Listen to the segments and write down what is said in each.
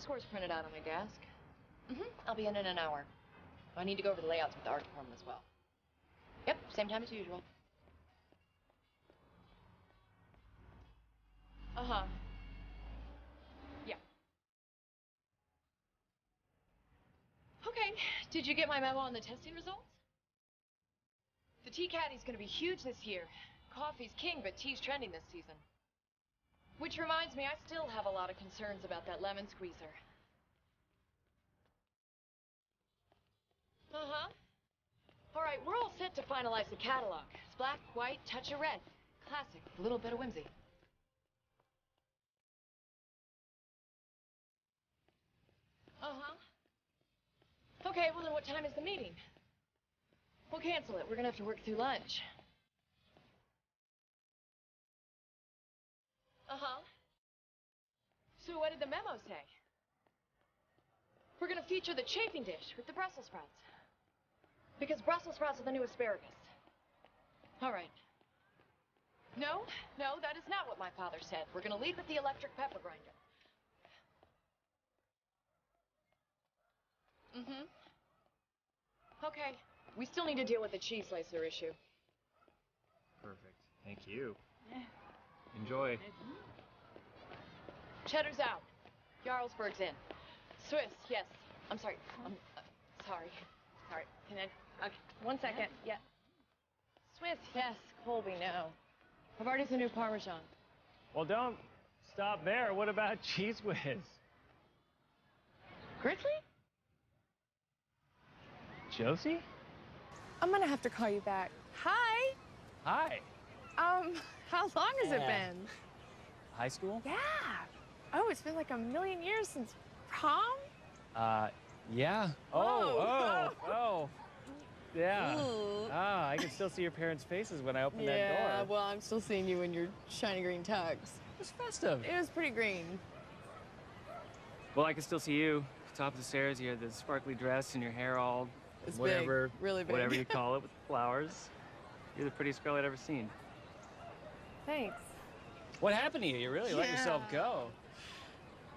score's printed out on my desk. I'll be in an hour. I need to go over the layouts with the art department as well. Yep, same time as usual. Uh-huh. Yeah. Okay, did you get my memo on the testing results? The tea caddy's gonna be huge this year. Coffee's king, but tea's trending this season. Which reminds me, I still have a lot of concerns about that lemon squeezer. Uh-huh. All right, we're all set to finalize the catalog. It's black, white, touch of red. Classic, a little bit of whimsy. Uh-huh. Okay, well then what time is the meeting? We'll cancel it. We're gonna have to work through lunch. Uh-huh. So what did the memo say? We're gonna feature the chafing dish with the Brussels sprouts. Because Brussels sprouts are the new asparagus. All right. No, that is not what my father said. We're gonna lead with the electric pepper grinder. Okay. We still need to deal with the cheese slicer issue. Perfect. Thank you. Enjoy. Cheddar's out. Jarlsberg's in. Swiss, yes. I'm sorry. Sorry. Can I? Okay. 1 second. Yeah. Swiss, yes. Colby, no. I've already some new Parmesan. Well, don't stop there. What about Cheese Whiz? Grizzly? Josie? I'm gonna have to call you back. Hi. Hi. How long has it been? High school? Yeah. Oh, it's been like a million years since prom? Yeah. Oh. Yeah. Ooh. Ah, I can still see your parents' faces when I open that Yeah, door. well, I'm still seeing you in your shiny green tux. It was festive. It was pretty green. Well, I can still see you. Top of the stairs, you had the sparkly dress and your hair all It's whatever, big, really big. whatever you call it, with flowers. You're the prettiest girl I'd ever seen. Thanks. What happened to you? You really let yourself go.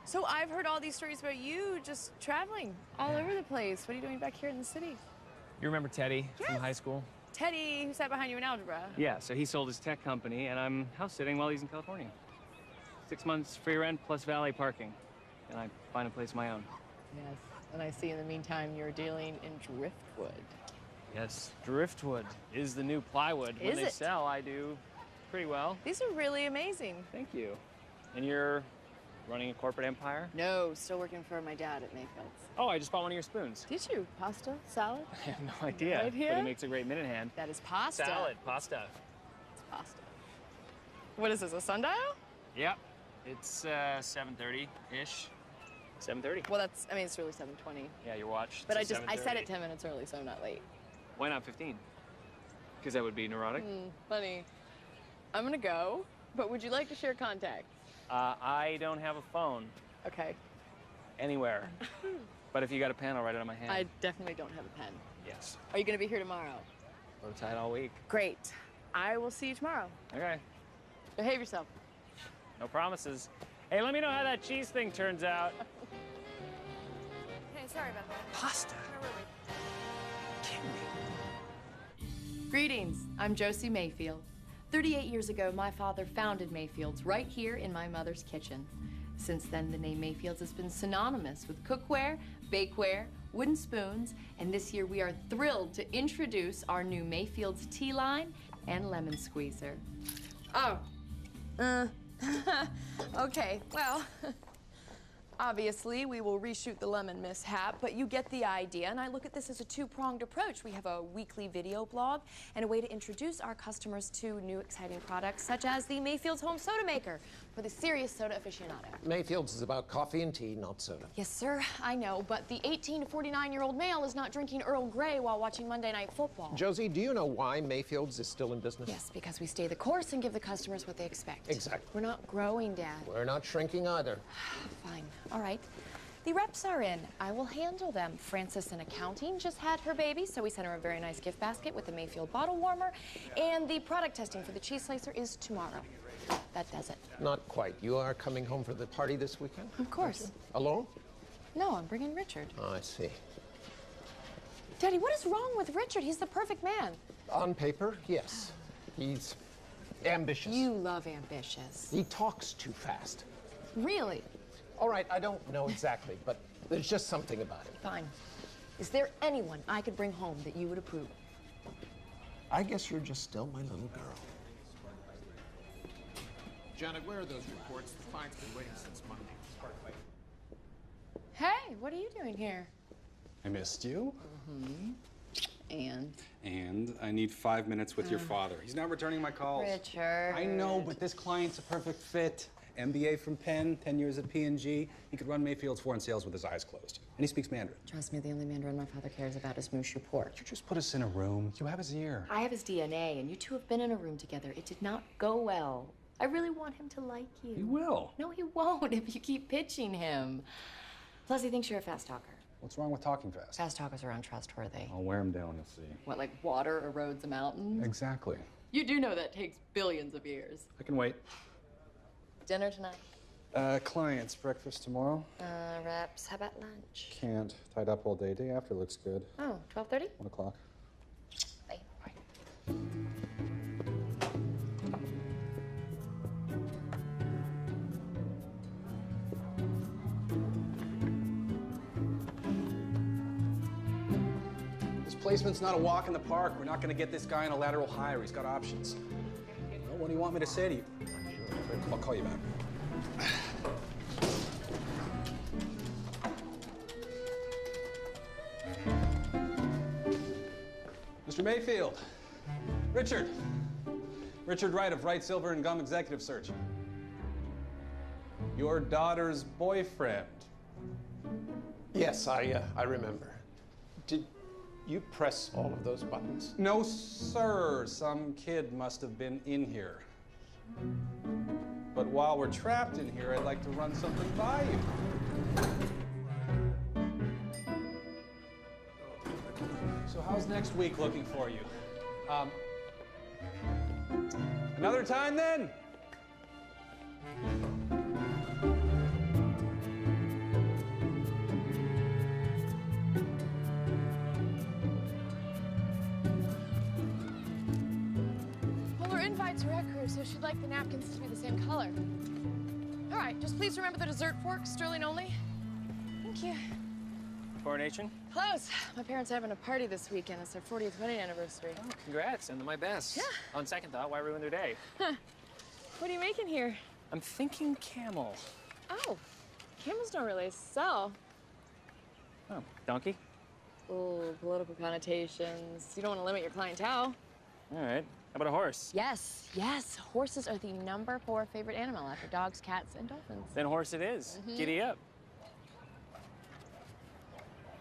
So I've heard all these stories about you just traveling all over the place. What are you doing back here in the city? You remember Teddy from high school? Teddy, who sat behind you in algebra. Yeah, so he sold his tech company, and I'm house sitting while he's in California. 6 months free rent plus valet parking, and I find a place of my own. Yes, and I see in the meantime you're dealing in driftwood. Yes, driftwood is the new plywood. When they sell, I do pretty well. These are really amazing. Thank you. And you're running a corporate empire? No, still working for my dad at Mayfield's. Oh, I just bought one of your spoons. Did you? Pasta? Salad? I have no idea. No idea? But he makes a great minute hand. That is pasta. Salad, pasta. It's pasta. What is this, a sundial? Yep. It's 7:30-ish. 7:30. Well, that's, I mean, it's really 7:20. Yeah, your watch. But I says set 7:30. it 10 minutes early, so I'm not late. Why not 15? Because that would be neurotic. Funny. I'm gonna go, but would you like to share contacts? I don't have a phone Okay. anywhere. But if you got a pen, I'll write it on my hand. I definitely don't have a pen. Yes. Are you gonna be here tomorrow? Low tide all week. Great. I will see you tomorrow. Okay. Behave yourself. No promises. Hey, let me know how that cheese thing turns out. Hey, sorry about that. Pasta? Kidding me? Greetings, I'm Josie Mayfield. 38 years ago, my father founded Mayfield's right here in my mother's kitchen. Since then, the name Mayfield's has been synonymous with cookware, bakeware, wooden spoons, and this year we are thrilled to introduce our new Mayfield's tea line and lemon squeezer. Oh. Okay, well, obviously we will reshoot the lemon mishap, but you get the idea, and I look at this as a two-pronged approach. We have a weekly video blog and a way to introduce our customers to new exciting products, such as the Mayfield's Home Soda Maker for the serious soda aficionado. Mayfield's is about coffee and tea, not soda. Yes, sir, I know, but the 18 to 49-year-old male is not drinking Earl Grey while watching Monday Night Football. Josie, do you know why Mayfield's is still in business? Yes, because we stay the course and give the customers what they expect. Exactly. We're not growing, Dad. We're not shrinking either. Fine. All right. The reps are in. I will handle them. Frances in accounting just had her baby, so we sent her a very nice gift basket with the Mayfield bottle warmer. And the product testing for the cheese slicer is tomorrow. That does it. Not quite. You are coming home for the party this weekend? Of course. Alone? No, I'm bringing Richard. Oh, I see. Daddy, what is wrong with Richard? He's the perfect man. On paper, yes. He's ambitious. You love ambitious. He talks too fast. Really? All right, I don't know exactly, but there's just something about him. Fine. Is there anyone I could bring home that you would approve? I guess you're just still my little girl. Janet, where are those reports? The client's been waiting since Monday. Hey, what are you doing here? I missed you. And? And I need 5 minutes with your father. He's not returning my calls. Richard. I know, but this client's a perfect fit. MBA from Penn, 10 years at P&G. He could run Mayfield's foreign sales with his eyes closed. And he speaks Mandarin. Trust me, the only Mandarin my father cares about is Mushu pork. You just put us in a room. You have his ear. I have his DNA, and you two have been in a room together. It did not go well. I really want him to like you. He will. No, he won't if you keep pitching him. Plus, he thinks you're a fast talker. What's wrong with talking fast? Fast talkers are untrustworthy. I'll wear him down, you'll see. What, like water erodes a mountain? Exactly. You do know that takes billions of years. I can wait. Dinner tonight? Clients, breakfast tomorrow? Wraps. How about lunch? Can't. Tied up all day. Day after looks good. Oh, 12:30? 1 o'clock. Bye. Bye. This placement's not a walk in the park. We're not gonna get this guy on a lateral hire. He's got options. Well, what do you want me to say to you? I'll call you back. Mr. Mayfield. Richard. Richard Wright of Wright, Silver and Gum Executive Search. Your daughter's boyfriend. Yes, I remember. Did you press all of those buttons? No, sir. Some kid must have been in here. But while we're trapped in here, I'd like to run something by you. So how's next week looking for you? Another time then? Well, we're invites to rec crew, so she'd like the napkins to be the same color. All right, just please remember the dessert fork, sterling only. Thank you. Coronation? Close. My parents are having a party this weekend. It's their 40th wedding anniversary. Oh, congrats. Send them my best. Yeah. On second thought, why ruin their day? Huh. What are you making here? I'm thinking camel. Oh, camels don't really sell. Oh, donkey? Oh, political connotations. You don't want to limit your clientele. All right. How about a horse? Yes, yes. Horses are the #4 favorite animal after dogs, cats, and dolphins. Then horse it is. Giddy up.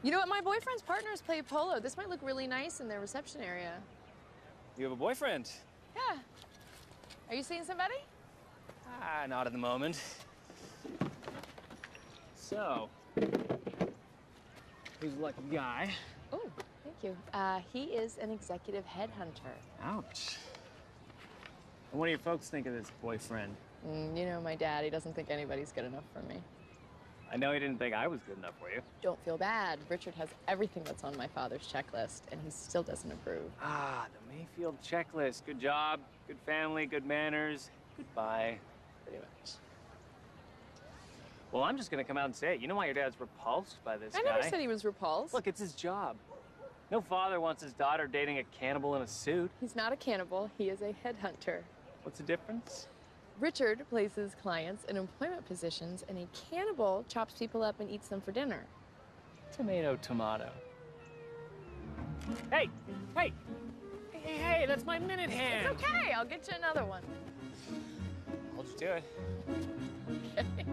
You know what? My boyfriend's partners play polo. This might look really nice in their reception area. You have a boyfriend? Yeah. Are you seeing somebody? Ah, not at the moment. So, who's the lucky guy? Oh, thank you. He is an executive headhunter. Ouch. And what do your folks think of this boyfriend? You know my dad. He doesn't think anybody's good enough for me. I know he didn't think I was good enough for you. Don't feel bad. Richard has everything that's on my father's checklist, and he still doesn't approve. Ah, the Mayfield checklist. Good job, good family, good manners. Goodbye. Pretty much. Well, I'm just gonna come out and say it. You know why your dad's repulsed by this guy? I never said he was repulsed. Look, it's his job. No father wants his daughter dating a cannibal in a suit. He's not a cannibal. He is a headhunter. What's the difference? Richard places clients in employment positions, and a cannibal chops people up and eats them for dinner. Tomato, tomato. Hey, hey, hey, hey, that's my minute hand. It's okay. I'll get you another one. I'll just do it. Okay.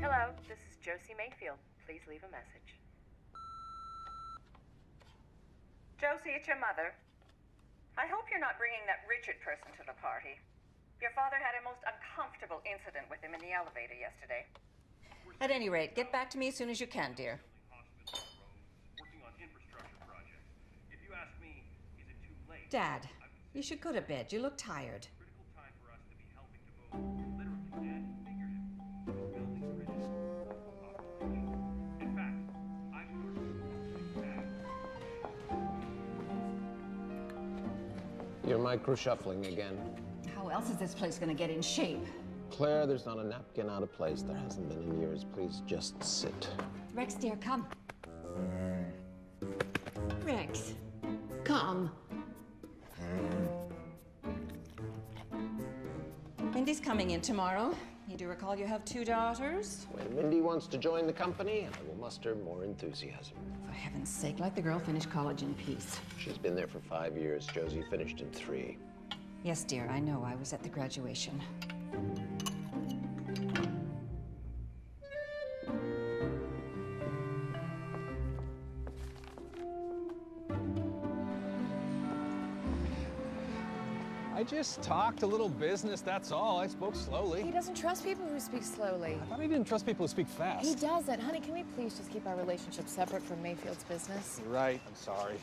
Hello, this is Josie Mayfield. Please leave a message. Josie, it's your mother. I hope you're not bringing that Richard person to the party. Your father had a most uncomfortable incident with him in the elevator yesterday. At any rate, get back to me as soon as you can, dear. Dad, you should go to bed. You look tired. You're micro-shuffling again. How else is this place gonna get in shape? Claire, there's not a napkin out of place. There hasn't been in years. Please just sit. Rex, dear, come. Rex, come. Mindy's coming in tomorrow. You do recall you have 2 daughters? When Mindy wants to join the company, I will muster more enthusiasm. For heaven's sake, let the girl finish college in peace. She's been there for 5 years. Josie finished in 3. Yes, dear, I know. I was at the graduation. I just talked a little business, that's all. I spoke slowly. He doesn't trust people who speak slowly. I thought he didn't trust people who speak fast. He doesn't. Honey, can we please just keep our relationship separate from Mayfield's business? You're right, I'm sorry.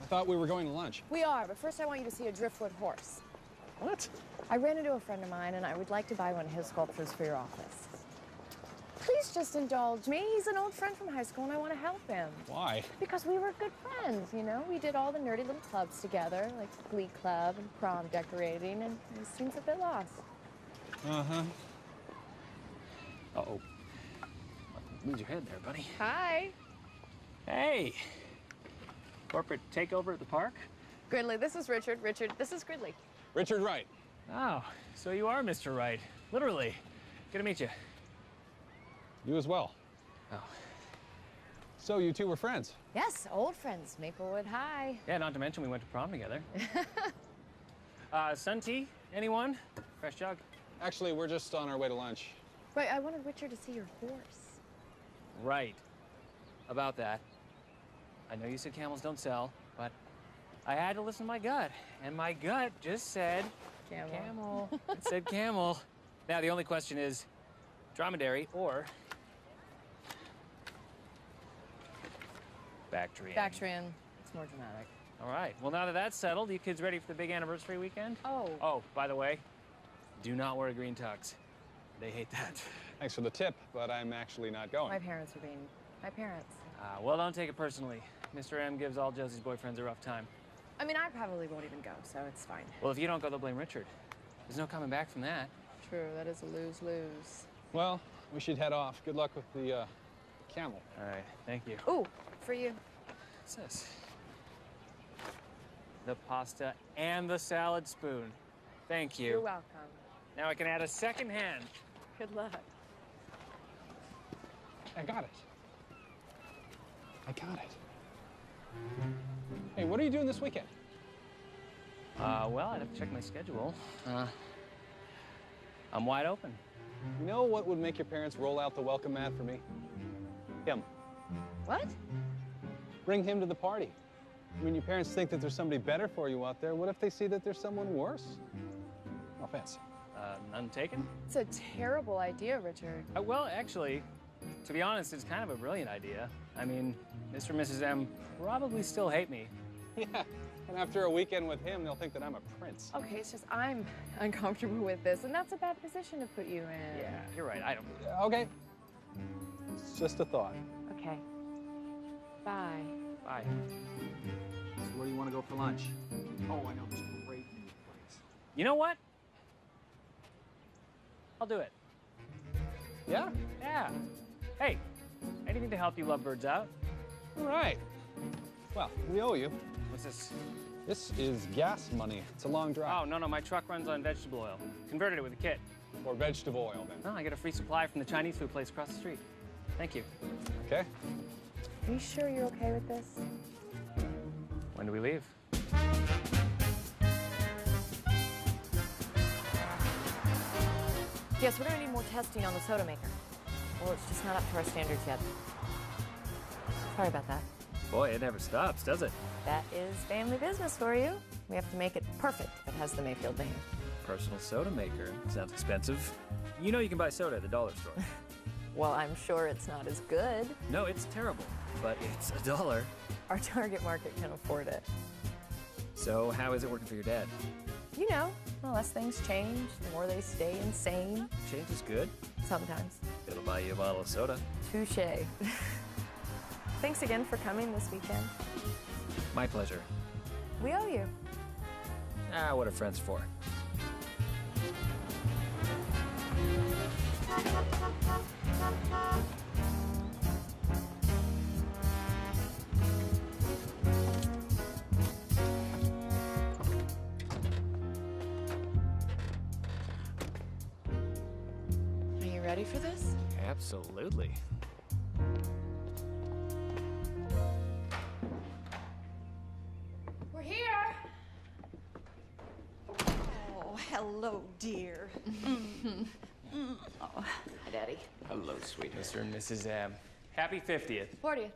I thought we were going to lunch. We are, but first I want you to see a driftwood horse. What? I ran into a friend of mine, and I would like to buy one of his sculptures for your office. Please just indulge me. He's an old friend from high school, and I want to help him. Why? Because we were good friends, you know? We did all the nerdy little clubs together, like Glee Club and prom decorating, and he seems a bit lost. Uh-huh. Uh-oh. Lose your head there, buddy. Hi. Hey! Corporate takeover at the park? Gridley, this is Richard. Richard, this is Gridley. Richard Wright. Oh, so you are Mr. Wright. Literally. Good to meet you. You as well. Oh. So you two were friends? Yes, old friends, Maplewood High. Yeah, not to mention we went to prom together. Sun tea? Anyone? Fresh jug? Actually, we're just on our way to lunch. Right, I wanted Richard to see your horse. Right. About that. I know you said camels don't sell, but I had to listen to my gut. And my gut just said... Camel. Camel. It said camel. Now, the only question is dromedary or... Bactrian. Bactrian. It's more dramatic. All right. Well, now that that's settled, you kids ready for the big anniversary weekend? Oh. Oh, by the way, do not wear a green tux. They hate that. Thanks for the tip, but I'm actually not going. My parents are being... My parents. Well, don't take it personally. Mr. M gives all Josie's boyfriends a rough time. I mean, I probably won't even go, so it's fine. Well, if you don't go, they'll blame Richard. There's no coming back from that. True, that is a lose-lose. Well, we should head off. Good luck with the camel. All right, thank you. Ooh, for you. What's this? The pasta and the salad spoon. Thank you. You're welcome. Now I can add a second hand. Good luck. I got it. I got it. Hey, what are you doing this weekend? Well, I'd have to check my schedule. I'm wide open. You know what would make your parents roll out the welcome mat for me? Him. What? Bring him to the party. When your parents think that there's somebody better for you out there, what if they see that there's someone worse? No offense. None taken? It's a terrible idea, Richard. Well, actually, to be honest, it's kind of a brilliant idea. I mean, Mr. and Mrs. M probably still hate me. Yeah, and after a weekend with him, they'll think that I'm a prince. Okay, it's just I'm uncomfortable with this, and that's a bad position to put you in. Yeah, you're right. I don't... Okay. It's just a thought. Okay. Bye. Bye. So where do you want to go for lunch? Oh, I know this great new place. You know what? I'll do it. Yeah? Yeah. Hey, anything to help you lovebirds out? All right. Well, we owe you. What's this? This is gas money. It's a long drive. Oh, no, my truck runs on vegetable oil. Converted it with a kit. Or vegetable oil, then. No, I get a free supply from the Chinese food place across the street. Thank you. Okay. Are you sure you're okay with this? When do we leave? Yes, we're gonna need more testing on the soda maker. Well, it's just not up to our standards yet. Sorry about that. Boy, it never stops, does it? That is family business for you. We have to make it perfect if it has the Mayfield name. Personal soda maker. Sounds expensive. You know you can buy soda at the dollar store. Well, I'm sure it's not as good. No, it's terrible, but it's $1. Our target market can afford it. So, how is it working for your dad? You know, the less things change, the more they stay insane. Change is good. Sometimes. It'll buy you a bottle of soda. Touché. Thanks again for coming this weekend. My pleasure. We owe you. Ah, what are friends for? Are you ready for this? Absolutely. We're here. Oh, hello, dear. Oh. Hi, Daddy. Hello, sweetheart. Mr. and Mrs. M. Happy 50th. 40th.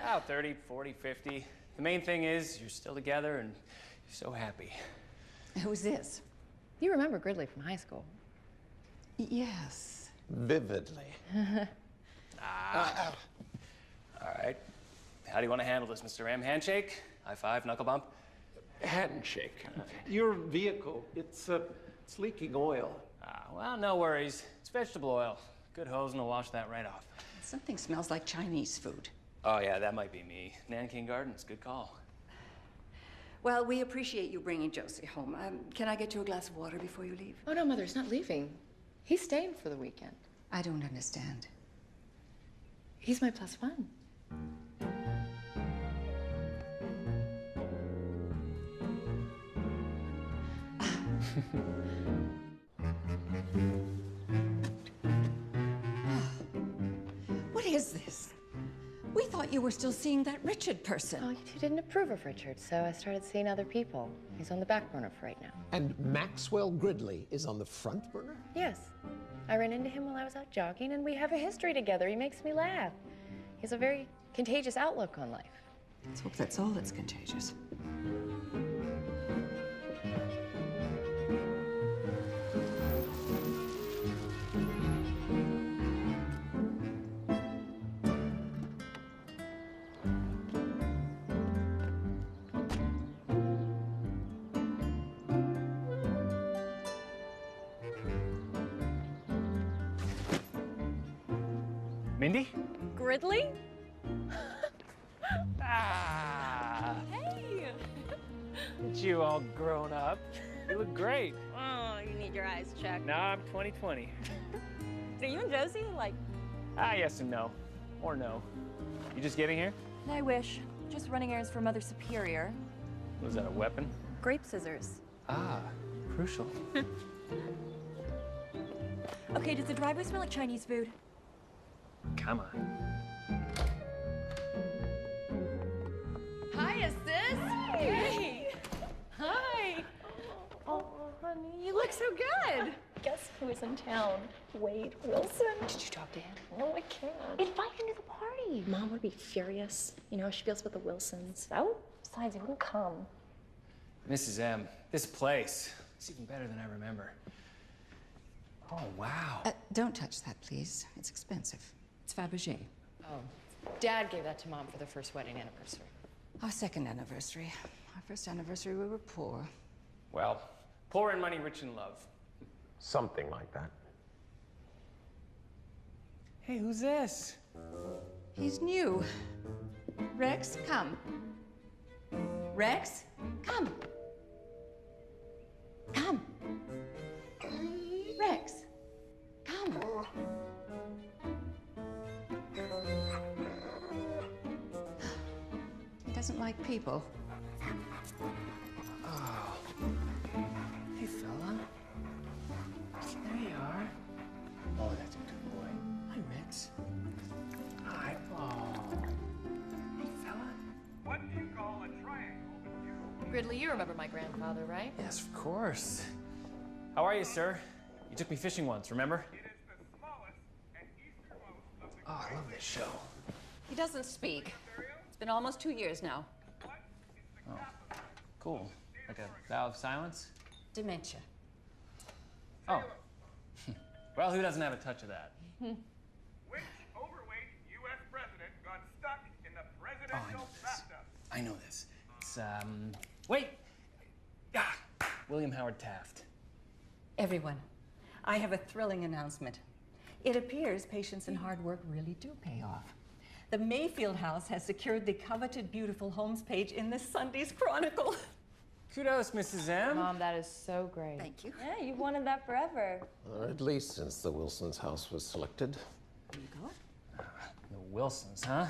Oh, 30, 40, 50. The main thing is you're still together and you're so happy. Who's this? You remember Gridley from high school. Yes. Vividly. All right. How do you want to handle this, Mr. M? Handshake? High five? Knuckle bump? Handshake. Your vehicle, it's leaking oil. Well, no worries. It's vegetable oil. Good hose and will wash that right off. Something smells like Chinese food. Oh, yeah, that might be me. Nanking Gardens, good call. Well, we appreciate you bringing Josie home. Can I get you a glass of water before you leave? Oh, no, Mother's not leaving. He's staying for the weekend. I don't understand. He's my +1. What is this? We thought you were still seeing that Richard person. Oh, you two didn't approve of Richard, so I started seeing other people. He's on the back burner for right now. And Maxwell Gridley is on the front burner? Yes. I ran into him while I was out jogging, and we have a history together. He makes me laugh. He has a very contagious outlook on life. Let's hope that's all that's contagious. Mindy? Gridley? Hey! Look at you all grown up. You look great. Oh, you need your eyes checked. Now I'm 20/20. So you and Josie, like... Yes and no. Or no. You just getting here? I wish. Just running errands for Mother Superior. Was that a weapon? Grape scissors. Crucial. Okay, does the driveway smell like Chinese food? Come on. Hi, sis. Hey. Hi. Oh, honey, you look so good. Guess who is in town? Wade Wilson. Did you talk to him? No, I can't. Invite him to the party. Mom would be furious. You know how she feels with the Wilsons. Oh, besides, he wouldn't come. Mrs. M, this place, it's even better than I remember. Oh, wow. Don't touch that, please. It's expensive. It's Fabergé. Oh, Dad gave that to Mom for their first wedding anniversary. Our second anniversary. Our first anniversary, we were poor. Well, poor in money, rich in love. Something like that. Hey, who's this? He's new. Rex, come. Rex, come. Come. Rex, come. He doesn't like people. Oh. Hey, fella. There you are. Oh, that's a good boy. Hi, Rex. Hi. Oh. Hey, fella. What do you call a triangle? Gridley, you remember my grandfather, right? Yes, of course. How are you, sir? You took me fishing once, remember? It is the smallest and easternmost of the Oh, I love this show. He doesn't speak. It's been almost 2 years now. Oh, cool. Like a vow of silence? Dementia. Oh. Well, who doesn't have a touch of that? Which overweight U.S. president got stuck in the Oh, I presidential know this. bathtub? I know this. It's, wait! William Howard Taft. Everyone, I have a thrilling announcement. It appears patience and hard work really do pay off. The Mayfield house has secured the coveted Beautiful Homes page in this Sunday's Chronicle. Kudos, Mrs. M. Mom, that is so great. Thank you. Yeah, you've wanted that forever. Or at least since the Wilsons' house was selected. There you go. The Wilsons, huh?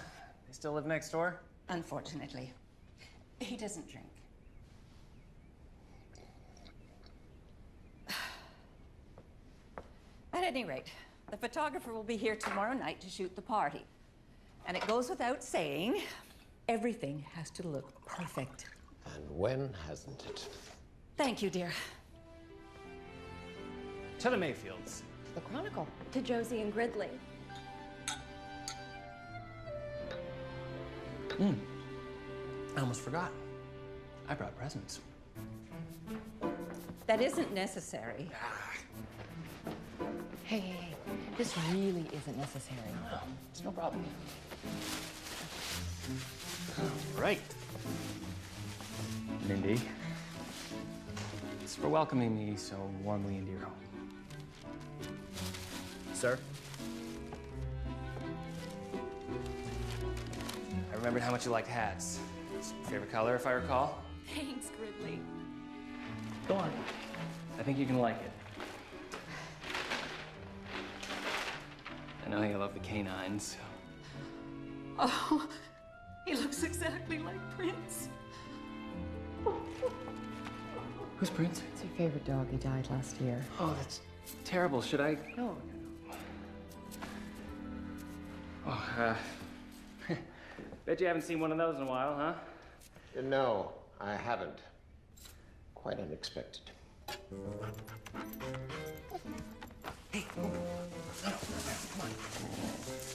They still live next door? Unfortunately, he doesn't drink. At any rate, the photographer will be here tomorrow night to shoot the party. And it goes without saying, everything has to look perfect. And when hasn't it? Thank you, dear. To the Mayfields. The Chronicle. To Josie and Gridley. I almost forgot. I brought presents. That isn't necessary. Hey, this really isn't necessary. It's no problem. Right. Mindy, it's for welcoming me so warmly into your home. Sir? I remembered how much you liked hats. It's your favorite color, if I recall. Thanks, Gridley. Go on. I think you can like it. I know you love the canines. Oh, he looks exactly like Prince. Who's Prince? It's your favorite dog. He died last year. Oh, that's terrible. Should I? No. Oh, bet you haven't seen one of those in a while, huh? No, I haven't. Quite unexpected. Hey, come on.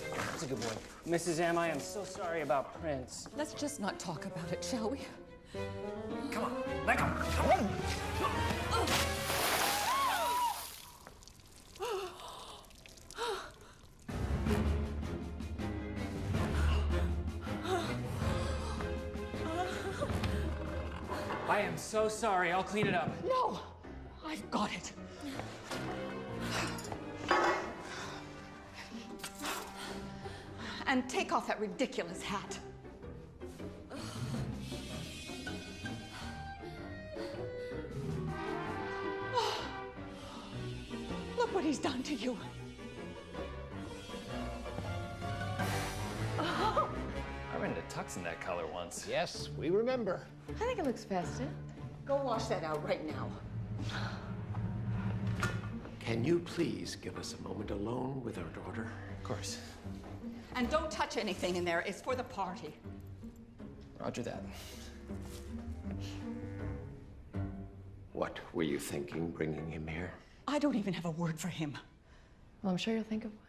That's a good boy. Mrs. M, I am so sorry about Prince. Let's just not talk about it, shall we? Come on, let go. Come on. I am so sorry. I'll clean it up. No, I've got it. And take off that ridiculous hat. Look what he's done to you. I rented a tux in that color once. Yes, we remember. I think it looks festive. Go wash that out right now. Can you please give us a moment alone with our daughter? Of course. And don't touch anything in there. It's for the party. Roger that. What were you thinking, bringing him here? I don't even have a word for him. Well, I'm sure you'll think of one.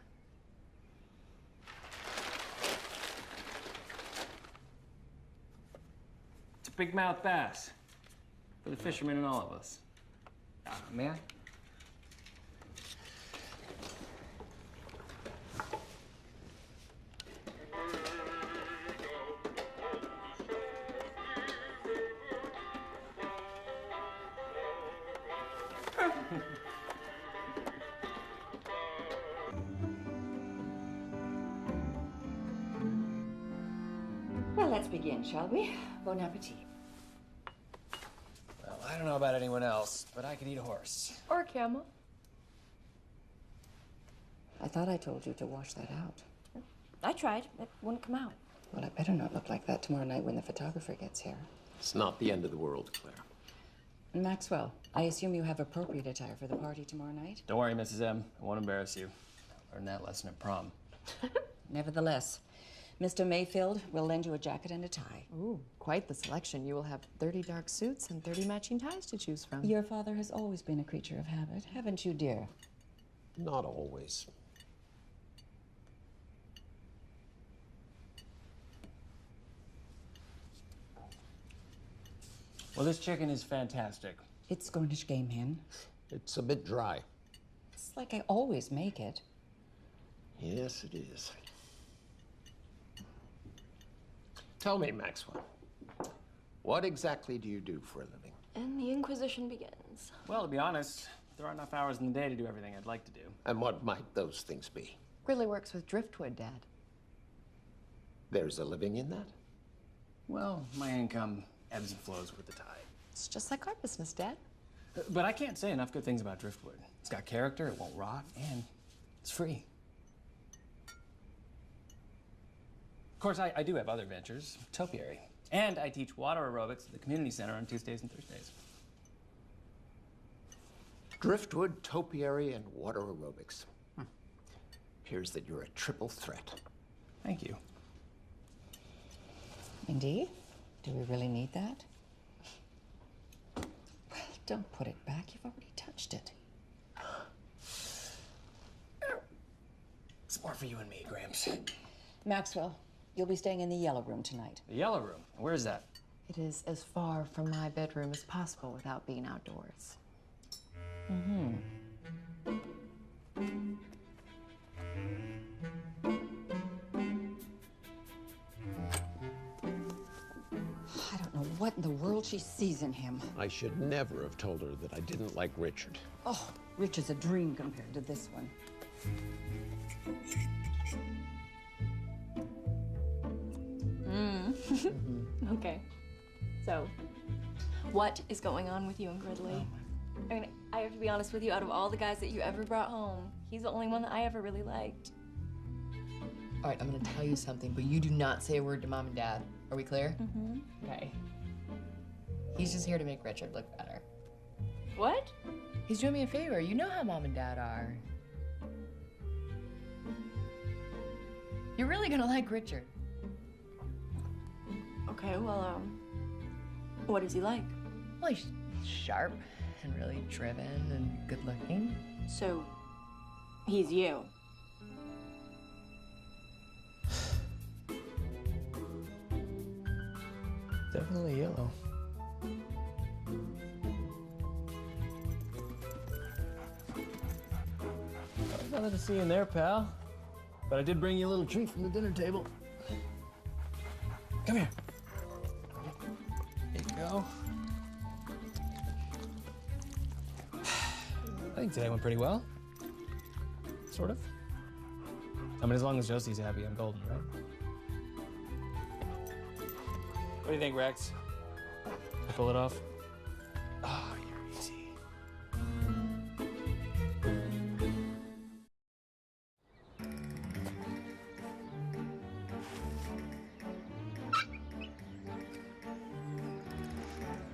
It's a big mouth bass. For the fishermen and all of us. May I? Well, let's begin, shall we? Bon appetit. Well, I don't know about anyone else, but I could eat a horse. Or a camel. I thought I told you to wash that out. I tried. It wouldn't come out. Well, it better not look like that tomorrow night when the photographer gets here. It's not the end of the world, Claire. Maxwell, I assume you have appropriate attire for the party tomorrow night? Don't worry, Mrs. M. I won't embarrass you. I learned that lesson at prom. Nevertheless, Mr. Mayfield will lend you a jacket and a tie. Ooh, quite the selection. You will have 30 dark suits and 30 matching ties to choose from. Your father has always been a creature of habit, haven't you, dear? Not always. Well, this chicken is fantastic. It's Cornish game hen. It's a bit dry. It's like I always make it. Yes, it is. Tell me, Maxwell, what exactly do you do for a living? And the Inquisition begins. things? Well, to be honest, there aren't enough hours in the day to do everything I'd like to do. And what might those things be? Gridley works with driftwood, Dad. There's a living in that? Well, my income ebbs and flows with the tide. It's just like our business, Dad. But I can't say enough good things about driftwood. It's got character, it won't rot, and it's free. Of course, I do have other ventures, topiary. And I teach water aerobics at the community center on Tuesdays and Thursdays. Driftwood, topiary, and water aerobics. Appears that you're a triple threat. Thank you. Indeed? Do we really need that? Well, don't put it back. You've already touched it. It's more for you and me, Gramps. Maxwell, you'll be staying in the yellow room tonight. The yellow room? Where is that? It is as far from my bedroom as possible without being outdoors. Mm-hmm. I don't know what in the world she sees in him. I should never have told her that I didn't like Richard. Oh, Rich is a dream compared to this one. Okay. So, what is going on with you and Gridley? I mean, I have to be honest with you, out of all the guys that you ever brought home, he's the only one that I ever really liked. All right, I'm gonna tell you something, but you do not say a word to Mom and Dad. Are we clear? Mm-hmm. Okay. He's just here to make Richard look better. What? He's doing me a favor. You know how Mom and Dad are. You're really gonna like Richard. Okay, well, what is he like? Well, he's sharp and really driven and good looking. So, he's you. Definitely yellow. Nothing to see in there, pal. But I did bring you a little treat from the dinner table. Come here. There you go. I think today went pretty well. Sort of. I mean, as long as Josie's happy, I'm golden, right? What do you think, Rex? I pull it off? Oh, you're easy.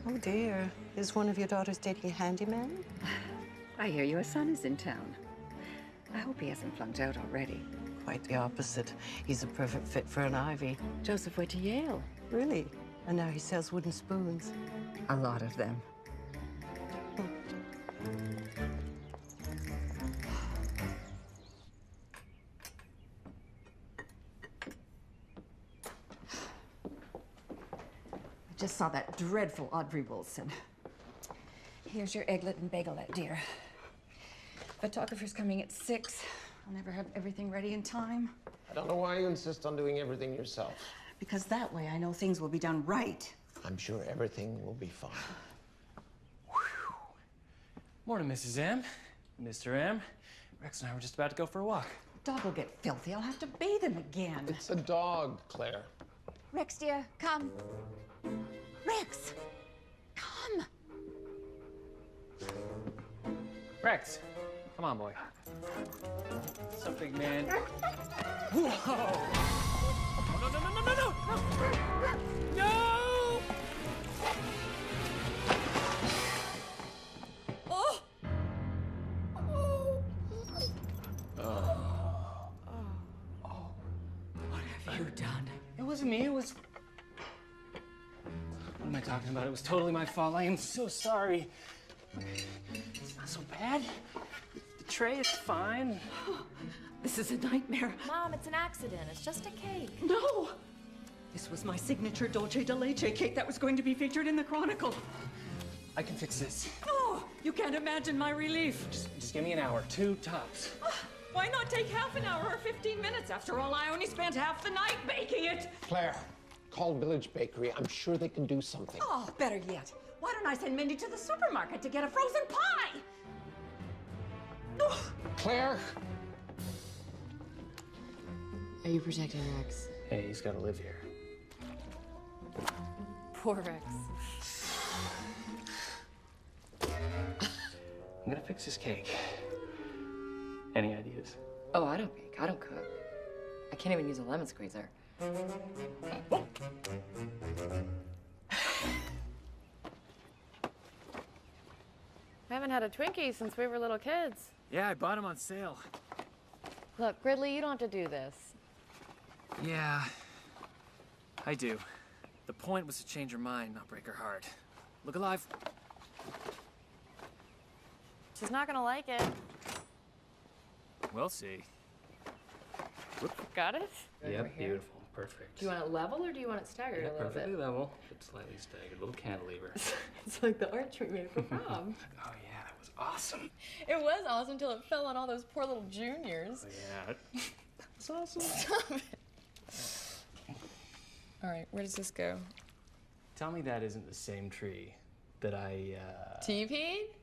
Oh dear, is one of your daughters dating a handyman? I hear your son is in town. I hope he hasn't flunked out already. Quite the opposite. He's a perfect fit for an Ivy. Joseph went to Yale. Really? And now he sells wooden spoons. A lot of them. I just saw that dreadful Audrey Wilson. Here's your egglet and bagelette, dear. Photographer's coming at 6. I'll never have everything ready in time. I don't know why you insist on doing everything yourself. Because that way I know things will be done right. I'm sure everything will be fine. Morning, Mrs. M. Mr. M. Rex and I were just about to go for a walk. Dog will get filthy. I'll have to bathe him again. It's a dog, Claire. Rex, dear, come. Rex, come. Rex, come on, boy. What's up, big man? Whoa! No, no, no, no, no, no! No! Oh! What have you done? It wasn't me, it was... What am I talking about? It was totally my fault. I am so sorry. It's not so bad. The tray is fine. This is a nightmare. Mom, it's an accident. It's just a cake. No! This was my signature Dolce de Leche cake that was going to be featured in the Chronicle. I can fix this. Oh, you can't imagine my relief. Just give me an hour, 2 tops. Why not take half an hour or 15 minutes? After all, I only spent half the night baking it. Claire, call Village Bakery. I'm sure they can do something. Oh, better yet. Why don't I send Mindy to the supermarket to get a frozen pie? Claire? Are you protecting Rex? Hey, he's gotta live here. Poor Rex. I'm gonna fix his cake. Any ideas? Oh, I don't bake. I don't cook. I can't even use a lemon squeezer. I haven't had a Twinkie since we were little kids. Yeah, I bought him on sale. Look, Gridley, you don't have to do this. Yeah, I do. The point was to change her mind, not break her heart. Look alive. She's not gonna like it. We'll see. Got it? Yep, beautiful. Perfect. Do you want it level or do you want it staggered a little perfectly bit? level, but slightly staggered. Little cantilever. It's like the arch we made for prom. Oh yeah, that was awesome. It was awesome until it fell on all those poor little juniors. Oh yeah, that was awesome. Stop it. All right, where does this go? Tell me that isn't the same tree that I, TP'd?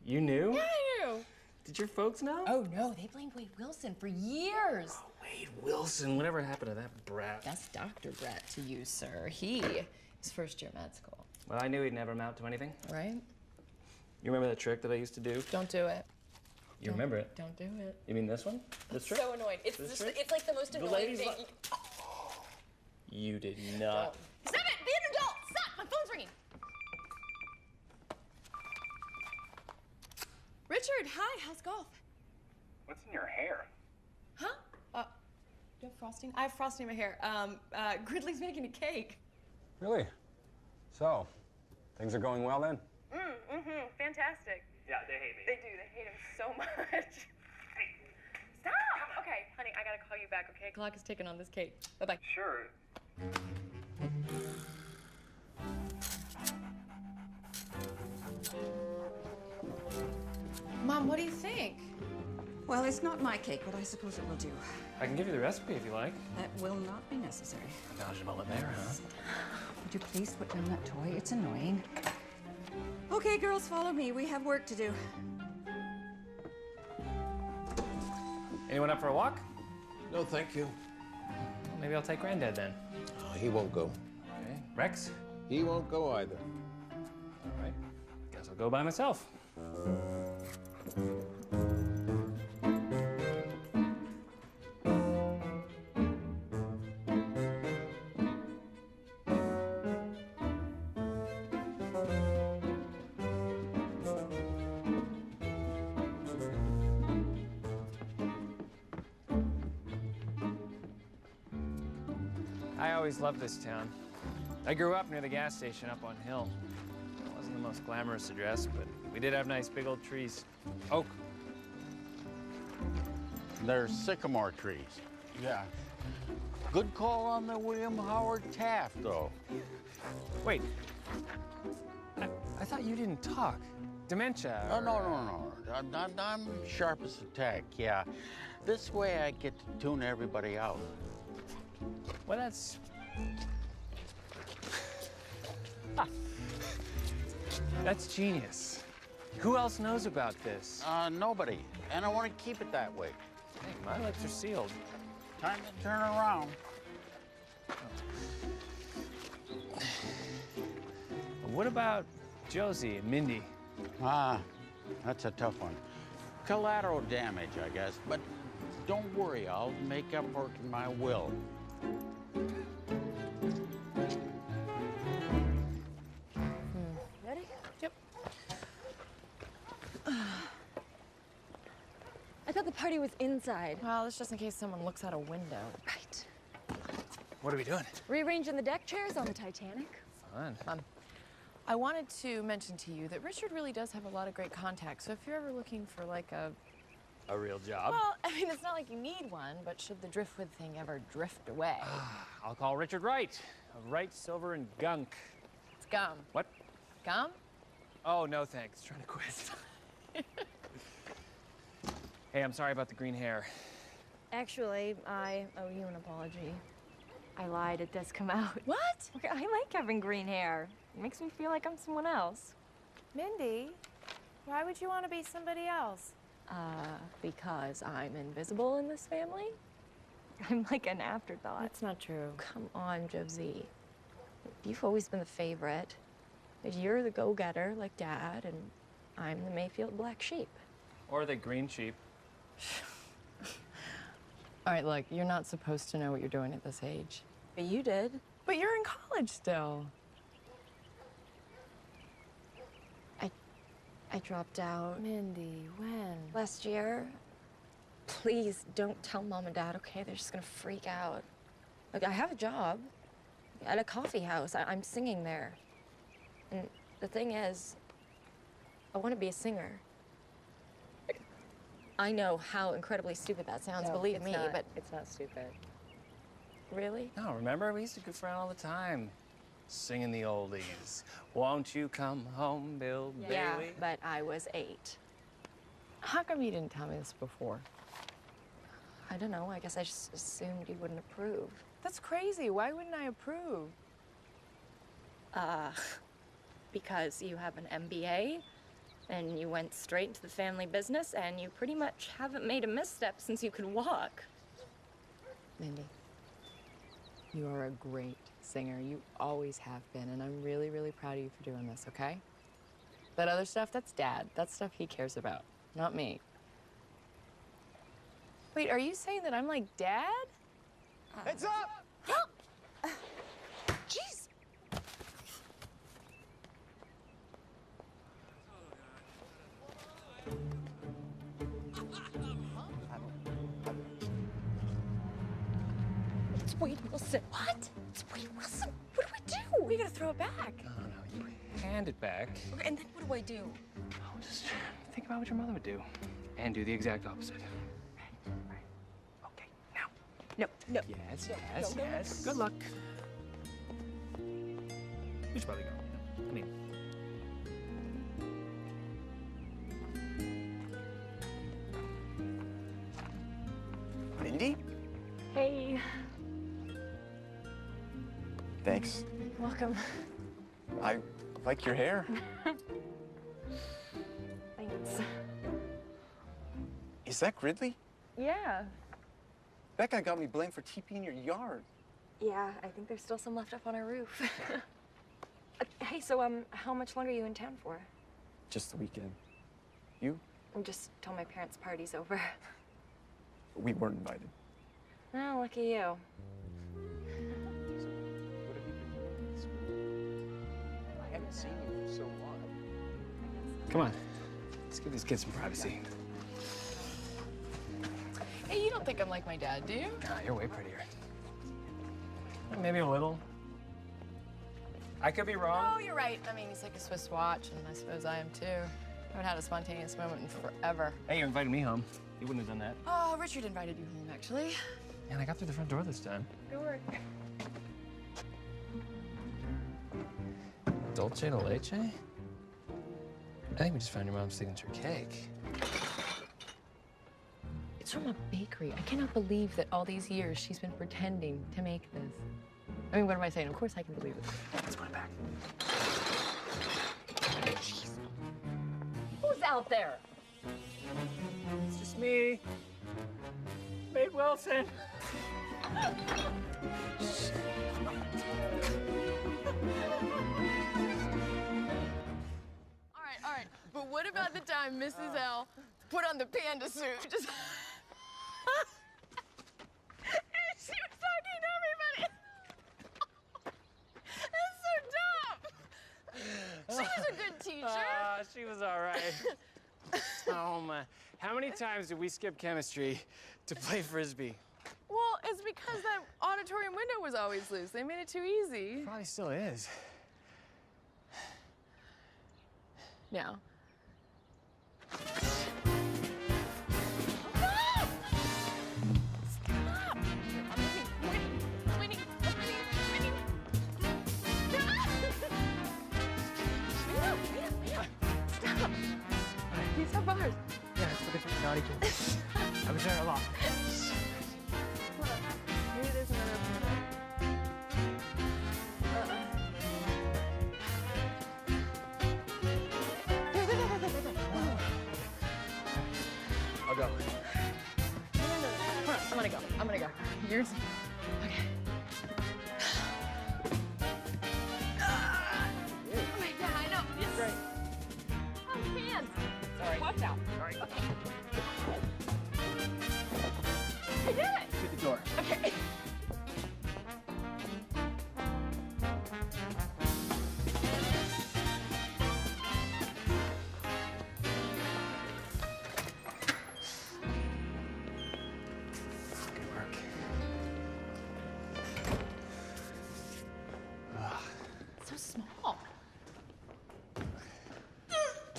You knew? Yeah, I knew. Did your folks know? Oh, no, they blamed Wade Wilson for years. Oh, Wade Wilson, whatever happened to that brat? That's Dr. Brett to you, sir. He is first year med school. Well, I knew he'd never amount to anything. Right? You remember that trick that I used to do? Don't do it. You remember it? Don't do it. You mean this one? This trick? So annoying. It's This just, trick? it's like the most annoying ladies thing. You did not. Stop it! Be an adult! Stop! My phone's ringing. Richard, hi. How's golf? What's in your hair? Huh? Do you have frosting? I have frosting in my hair. Gridley's making a cake. Really? So, things are going well then? Fantastic. Yeah, they hate me. They do. They hate him so much. Hey, stop! Okay, honey, I gotta call you back, okay? Clock is ticking on this cake. Bye-bye. Sure. Mom, what do you think? Well, it's not my cake, but I suppose it will do. I can give you the recipe if you like. That will not be necessary. Knowledgeable in there, huh? Would you please put down that toy? It's annoying. Okay, girls, follow me. We have work to do. Anyone up for a walk? No, thank you. Well, maybe I'll take Granddad then. Oh, he won't go. Okay. Rex? He won't go either. All right. Guess I'll go by myself. I always loved this town. I grew up near the gas station up on Hill. It wasn't the most glamorous address, but we did have nice big old trees. Oak. They're sycamore trees. Yeah. Good call on the William Howard Taft, though. Wait. I thought you didn't talk. Dementia. Oh, no. I'm sharp as a tack, yeah. This way I get to tune everybody out. Well, that's... That's genius. Who else knows about this? Nobody. And I want to keep it that way. Hey, my lips are sealed. Time to turn around. What about Josie and Mindy? That's a tough one. Collateral damage, I guess. But don't worry, I'll make up for it in my will. Ready? Yep. I thought the party was inside. Well, that's just in case someone looks out a window. Right. What are we doing? Rearranging the deck chairs on the Titanic. Fun. I wanted to mention to you that Richard really does have a lot of great contacts. So if you're ever looking for like A real job? well, I mean, it's not like you need one, but should the driftwood thing ever drift away? I'll call Richard Wright. Of Wright, Silver, and Gunk. It's gum. What? Gum? Oh, no thanks. Trying to quit. Hey, I'm sorry about the green hair. Actually, I owe you an apology. I lied. It does come out. What? Okay, I like having green hair. It makes me feel like I'm someone else. Mindy, why would you want to be somebody else? Because I'm invisible in this family. I'm like an afterthought. That's not true. Come on, Josie. You've always been the favorite. But you're the go-getter, like Dad, and I'm the Mayfield black sheep. Or the green sheep. All right, look, you're not supposed to know what you're doing at this age. But you did. But you're in college still. I dropped out. Mindy, when? Last year. Please don't tell Mom and Dad, okay? They're just gonna freak out. Like, I have a job at a coffee house. I'm singing there. And the thing is, I want to be a singer. I know how incredibly stupid that sounds, believe me, but... It's not stupid. Really? No, remember? We used to goof around all the time. Singing the oldies. Won't you come home, Bill Bailey? Yeah, but I was 8. How come you didn't tell me this before? I don't know. I guess I just assumed you wouldn't approve. That's crazy. Why wouldn't I approve? Because you have an MBA, and you went straight into the family business, and you pretty much haven't made a misstep since you could walk. Mindy, you are a great singer. You always have been, and I'm really, really proud of you for doing this, okay? That other stuff, that's Dad. That's stuff he cares about, not me. Wait, are you saying that I'm like Dad? Heads up! Jeez. It's Wade Wilson. What? It's Wade Wilson. What do we do? We gotta throw it back. No, you hand it back. Okay, and then what do I do? Oh, just think about what your mother would do. And do the exact opposite. Okay, now. No, no. Yes, yes, yes. Good luck. We should probably go. I mean... Mindy? Hey. Thanks. Welcome. I like your hair. Thanks. Is that Gridley? Yeah. That guy got me blamed for TPing in your yard. Yeah, I think there's still some left up on our roof. Hey, so, how much longer are you in town for? Just the weekend. You? I'm just told my parents' party's over. We weren't invited. Oh, lucky you. I haven't seen you for so long. Come on. Let's give these kids some privacy. Hey, you don't think I'm like my dad, do you? Ah, you're way prettier. Maybe a little. I could be wrong. Oh, you're right. I mean, he's like a Swiss watch, and I suppose I am too. I haven't had a spontaneous moment in forever. Hey, you invited me home. You wouldn't have done that. Oh, Richard invited you home, actually. And I got through the front door this time. Good work. Dulce de leche? I think we just found your mom's signature cake. It's from a bakery. I cannot believe that all these years she's been pretending to make this. I mean, what am I saying? Of course I can believe it. Let's put it back. Jeez. Who's out there? It's just me. Wade Wilson. All right. But what about the time Mrs. L put on the panda suit? Just... she was talking to everybody. That's so dumb. She was a good teacher. She was all right. Oh, my. How many times did we skip chemistry to play Frisbee? Well, it's because that auditorium window was always loose. They made it too easy. Probably still is. Now. These are bars. Yeah, it's for the naughty kids. I was there a lot. Maybe there's another. Yours. Okay. Wait, yeah, I know. Yes. Great. Oh, hands. Sorry. Watch out. Sorry. Okay. I did it. Hit the door. Okay. Good work. So small.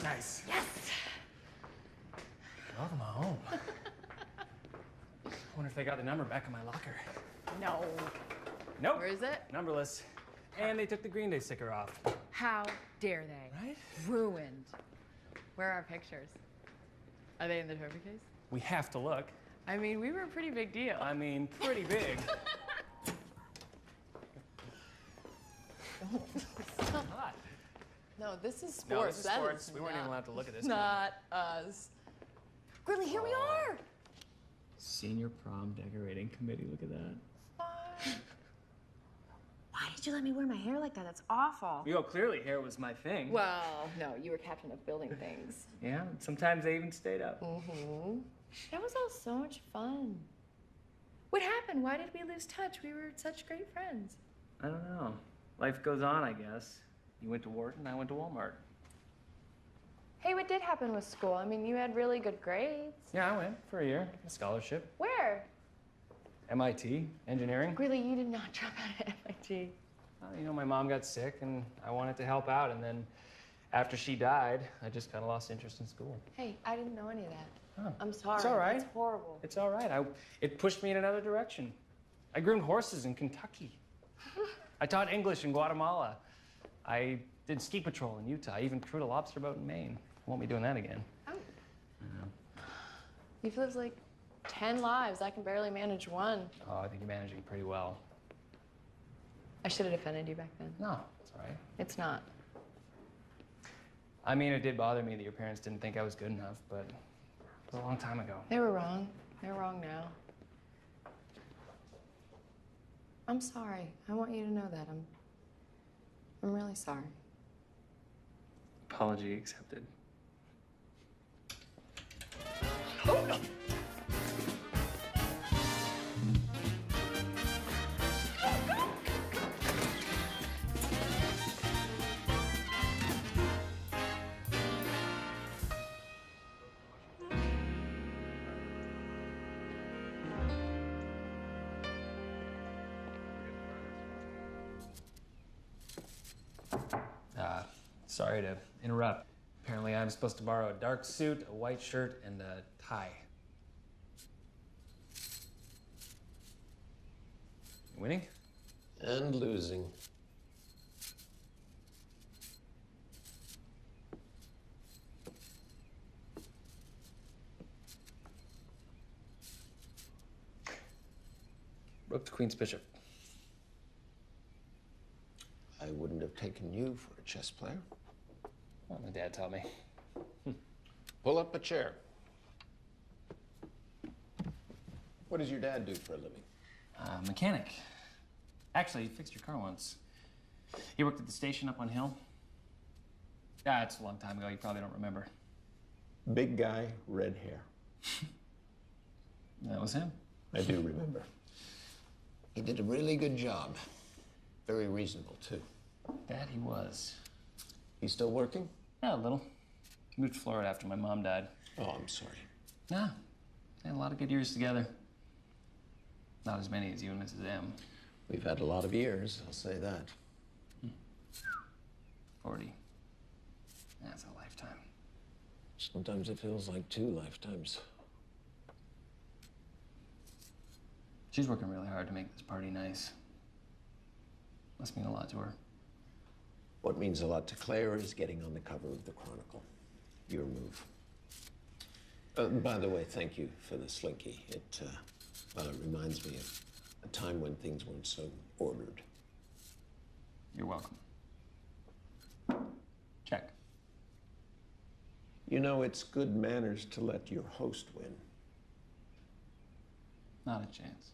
Nice. Yes. Welcome home. I wonder if they got the number back in my locker. No. Nope. Where is it? Numberless. And they took the Green Day sticker off. How dare they? Right? Ruined. Where are our pictures? Are they in the trophy case? We have to look. I mean, we were a pretty big deal. I mean, pretty big. Not. No, this is sports. No, this is That sports. is We weren't even allowed to look at this. Not us. Grilly, here we are. Senior prom decorating committee. Look at that. Why did you let me wear my hair like that? That's awful. Yo, clearly hair was my thing. Well, no, you were captain of building things. Yeah, sometimes they even stayed up. Mm-hmm. That was all so much fun. What happened? Why did we lose touch? We were such great friends. I don't know. Life goes on, I guess. You went to Wharton, I went to Walmart. Hey, what did happen with school? I mean, you had really good grades. Yeah, I went for a year. A scholarship. Where? MIT, engineering. Really, you did not drop out of MIT. You know, my mom got sick and I wanted to help out. And then after she died, I just kind of lost interest in school. Hey, I didn't know any of that. Oh. I'm sorry. It's all right. It's horrible. It's all right. It pushed me in another direction. I groomed horses in Kentucky. I taught English in Guatemala. I did ski patrol in Utah. I even crewed a lobster boat in Maine. I won't be doing that again. Oh. You've lived like 10 lives. I can barely manage one. Oh, I think you're managing pretty well. I should have defended you back then. No, it's all right. It's not. I mean, it did bother me that your parents didn't think I was good enough, but it was a long time ago. They were wrong. They're wrong now. I'm sorry. I want you to know that. I'm really sorry. Apology accepted. Oh, no. Sorry to interrupt. Apparently I'm supposed to borrow a dark suit, a white shirt, and a tie. Winning? And losing. Rook to Queen's Bishop. I wouldn't have taken you for a chess player. Well, my dad taught me. Pull up a chair. What does your dad do for a living? Mechanic. Actually, he fixed your car once. He worked at the station up on Hill. Yeah, it's a long time ago. You probably don't remember. Big guy, red hair. That was him. I do remember. He did a really good job. Very reasonable, too. That he was. He's still working? Yeah, a little. Moved to Florida after my mom died. Oh, I'm sorry. Yeah. Had a lot of good years together. Not as many as you and Mrs. M. We've had a lot of years, I'll say that. 40. That's a lifetime. Sometimes it feels like 2 lifetimes. She's working really hard to make this party nice. Must mean a lot to her. What means a lot to Claire is getting on the cover of the Chronicle. Your move. By the way, thank you for the slinky. It reminds me of a time when things weren't so ordered. You're welcome. Check. You know, it's good manners to let your host win. Not a chance.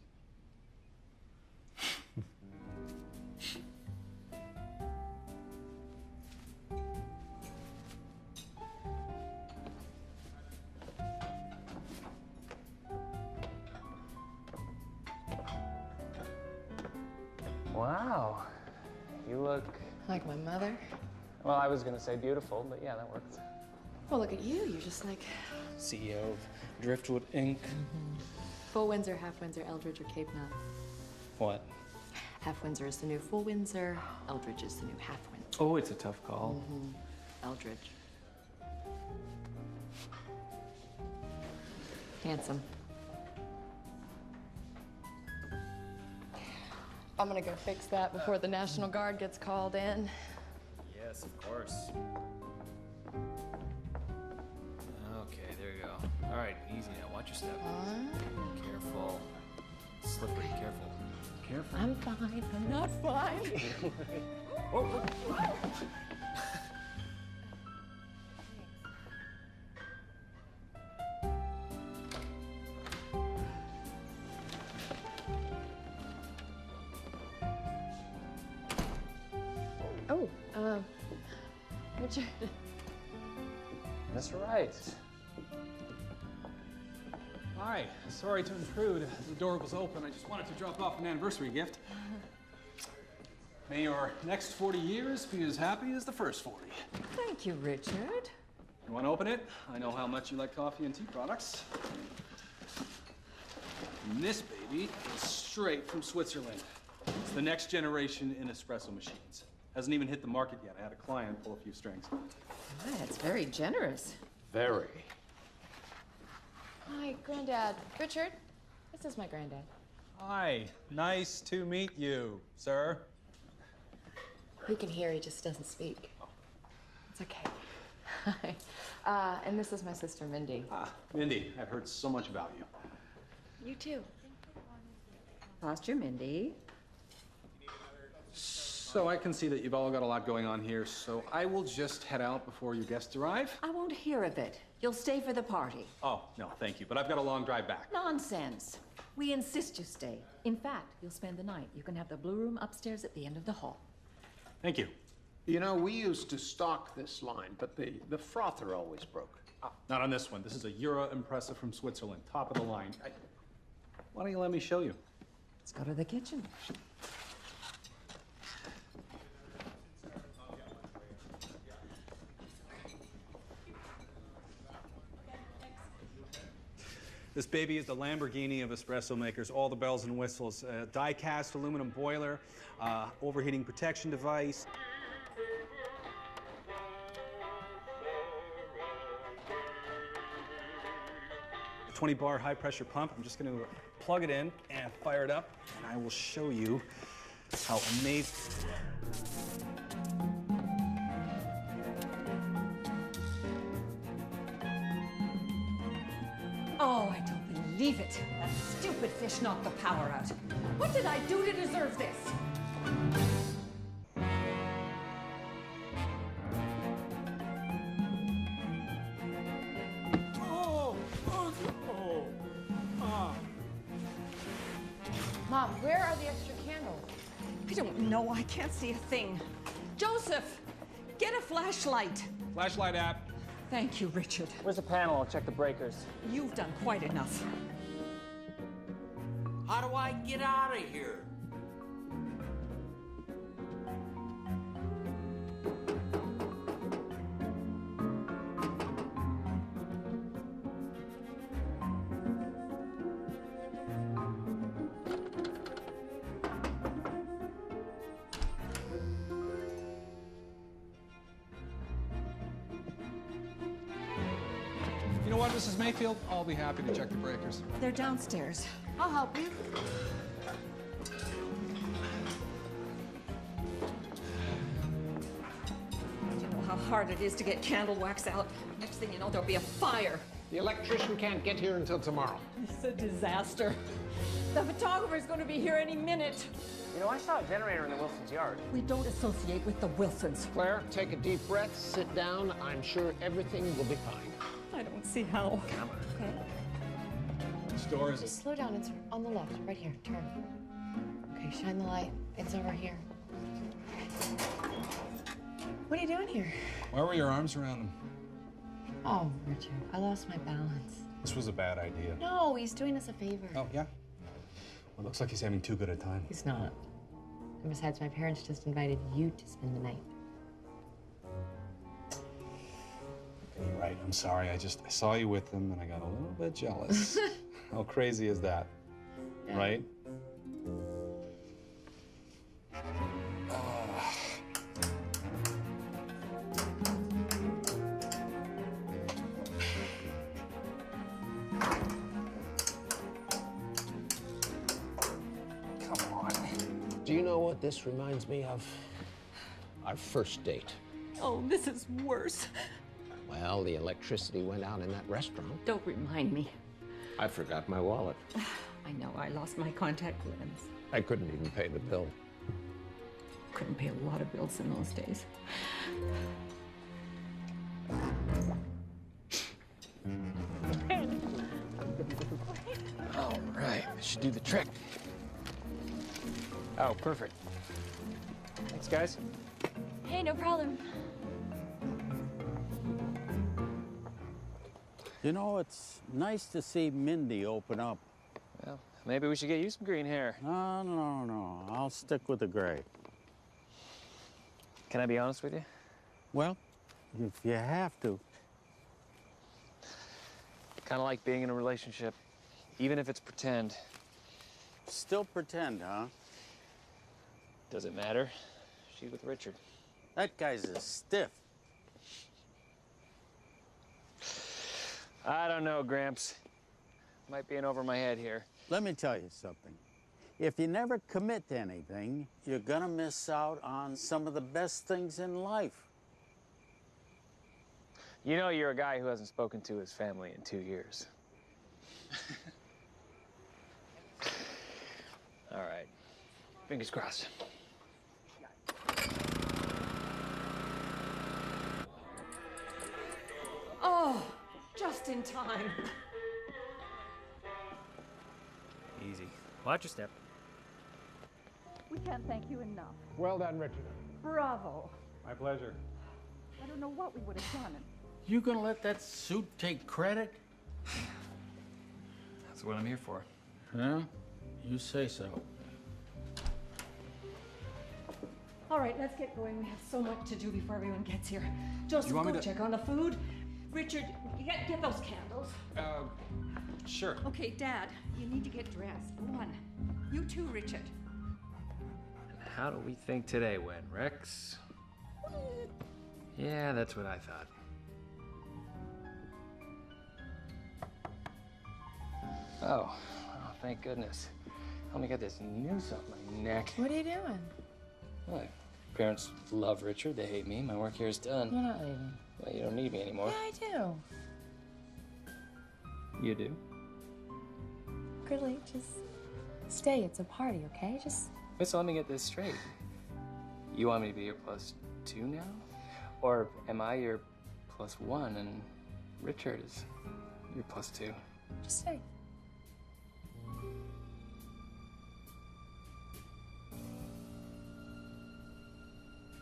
Wow. You look... Like my mother? Well, I was gonna say beautiful, but yeah, that works. Well, look at you. You're just like... CEO of Driftwood, Inc. Full Windsor, half Windsor, Eldridge, or Cape Nut. What? Half Windsor is the new Full Windsor. Eldridge is the new half Windsor. Oh, it's a tough call. Eldridge. Handsome. I'm gonna go fix that before the National Guard gets called in. Yes, of course. Okay, there you go. All right, easy now. Watch your step. Careful. Slippery. Careful. Careful. I'm fine. I'm not fine. Oh. Richard. That's right. Hi, sorry to intrude. The door was open. I just wanted to drop off an anniversary gift. May your next 40 years be as happy as the first 40. Thank you, Richard. You want to open it? I know how much you like coffee and tea products. And this baby is straight from Switzerland. It's the next generation in espresso machines. Hasn't even hit the market yet. I had a client pull a few strings. That's very generous. Very. Hi, Granddad. Richard, this is my granddad. Hi, nice to meet you, sir. He can hear, he just doesn't speak. It's okay. Hi. And this is my sister, Mindy. Mindy, I've heard so much about you. You too. Posture, Mindy. So I can see that you've all got a lot going on here, so I will just head out before your guests arrive. I won't hear of it. You'll stay for the party. Oh, no, thank you, but I've got a long drive back. Nonsense. We insist you stay. In fact, you'll spend the night. You can have the blue room upstairs at the end of the hall. Thank you. You know, we used to stock this line, but the frother always broke. Not on this one. This is a Euro Impressa from Switzerland, top of the line. Why don't you let me show you? Let's go to the kitchen. This baby is the Lamborghini of espresso makers, all the bells and whistles. Die-cast aluminum boiler, overheating protection device. A 20-bar high-pressure pump. I'm just going to plug it in and fire it up, and I will show you how amazing. Oh, I don't believe it. That stupid fish knocked the power out. What did I do to deserve this? Mom, where are the extra candles? I don't know. I can't see a thing. Joseph, get a flashlight. Flashlight app. Thank you, Richard. Where's the panel? I'll check the breakers. You've done quite enough. How do I get out of here? You know what, Mrs. Mayfield? I'll be happy to check the breakers. They're downstairs. I'll help you. You know how hard it is to get candle wax out. Next thing you know, there'll be a fire. The electrician can't get here until tomorrow. It's a disaster. The photographer's going to be here any minute. You know, I saw a generator in the Wilson's yard. We don't associate with the Wilsons. Claire, take a deep breath, sit down. I'm sure everything will be fine. I don't see how. Okay. Which door is it? Just slow down. It's on the left. Right here. Turn. Okay, shine the light. It's over here. What are you doing here? Why were your arms around him? Oh, Richard, I lost my balance. This was a bad idea. No, he's doing us a favor. Oh, yeah? Well, it looks like he's having too good a time. He's not. And besides, my parents just invited you to spend the night. You're right. I'm sorry. I saw you with them and I got a little bit jealous. How crazy is that? Yeah. Right? Come on. Do you know what this reminds me of? Our first date. Oh, this is worse. Well, the electricity went out in that restaurant. Don't remind me. I forgot my wallet. I know, I lost my contact lens. I couldn't even pay the bill. Couldn't pay a lot of bills in those days. All right, this should do the trick. Oh, perfect. Thanks, guys. Hey, no problem. You know, it's nice to see Mindy open up. Well, maybe we should get you some green hair. No. I'll stick with the gray. Can I be honest with you? Well, if you have to. Kind of like being in a relationship, even if it's pretend. Still pretend, huh? Does it matter? She's with Richard. That guy's a stiff. I don't know, Gramps. Might be in over my head here. Let me tell you something. If you never commit to anything, you're gonna miss out on some of the best things in life. You know you're a guy who hasn't spoken to his family in 2 years. All right. Fingers crossed. Oh, just in time. Easy. Watch your step. We can't thank you enough. Well done, Richard. Bravo. My pleasure. I don't know what we would have done. You gonna let that suit take credit? That's what I'm here for. Yeah? You say so. All right, let's get going. We have so much to do before everyone gets here. Joseph, You want me go to- check on the food. Richard, you get those candles. Sure. Okay, Dad, you need to get dressed. Go on. You too, Richard. How do we think today went, Rex? Yeah, that's what I thought. Oh, thank goodness. Let me get this noose off my neck. What are you doing? What? Parents love Richard. They hate me. My work here is done. You're not leaving. Well, you don't need me anymore. Yeah, I do. You do? Gridley, just stay. It's a party, okay? Just... Wait, so let me get this straight. You want me to be your +2 now? Or am I your +1 and Richard is your +2? Just stay.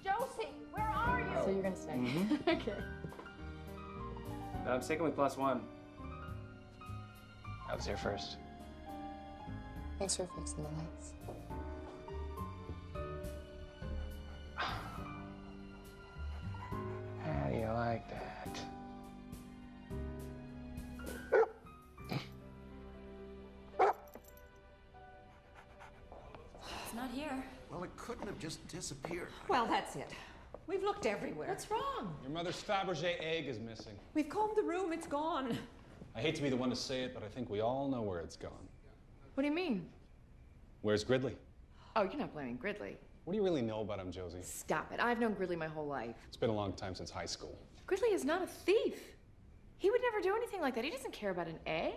Josie, where are you? So you're gonna stay? Mm-hmm. Okay. I'm sticking with +1. I was here first. Thanks for fixing the lights. How do you like that? It's not here. Well, it couldn't have just disappeared. Well, that's it. We've looked everywhere. What's wrong? Your mother's Fabergé egg is missing. We've combed the room. It's gone. I hate to be the one to say it, but I think we all know where it's gone. What do you mean? Where's Gridley? Oh, you're not blaming Gridley. What do you really know about him, Josie? Stop it. I've known Gridley my whole life. It's been a long time since high school. Gridley is not a thief. He would never do anything like that. He doesn't care about an egg.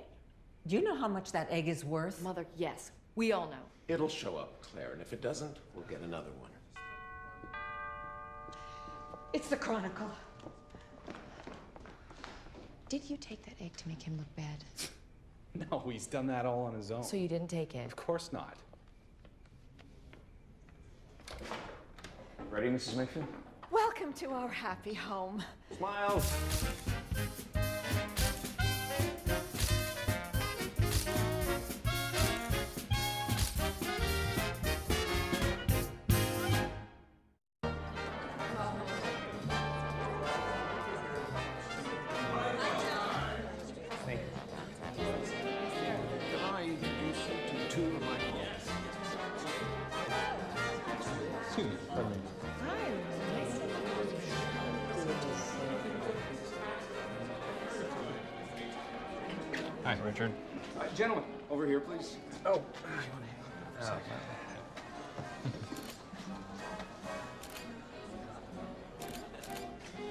Do you know how much that egg is worth? Mother, yes. We all know. It'll show up, Claire, and if it doesn't, we'll get another one. It's the Chronicle. Did you take that egg to make him look bad? No, he's done that all on his own. So you didn't take it? Of course not. Ready, Mrs. Mayfield? Welcome to our happy home. Smiles. Hi, Richard. Gentlemen, over here, please. Oh,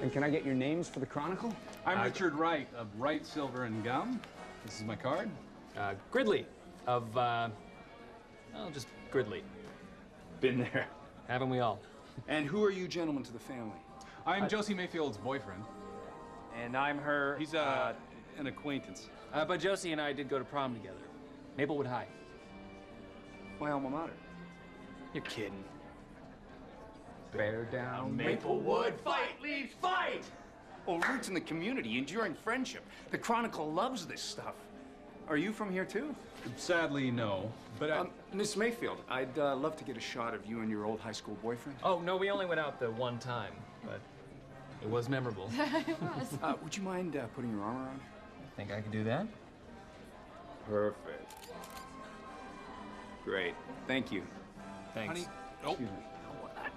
and can I get your names for the Chronicle? I'm Richard Wright of Wright Silver and Gum. This is my card. Gridley of, just Gridley. Been there. Haven't we all? And who are you gentlemen to the family? I'm Josie Mayfield's boyfriend. And I'm her... He's an acquaintance. But Josie and I did go to prom together. Maplewood High. My alma mater. You're kidding. Bear down, Maplewood, fight, leaves, fight! Oh, roots in the community, enduring friendship. The Chronicle loves this stuff. Are you from here too? Sadly, no. But Miss Mayfield, I'd love to get a shot of you and your old high school boyfriend. Oh, no, we only went out the one time, but it was memorable. It was. Would you mind putting your arm around? Think I could do that? Perfect. Great. Thank you. Thanks. honey, oh. Excuse me.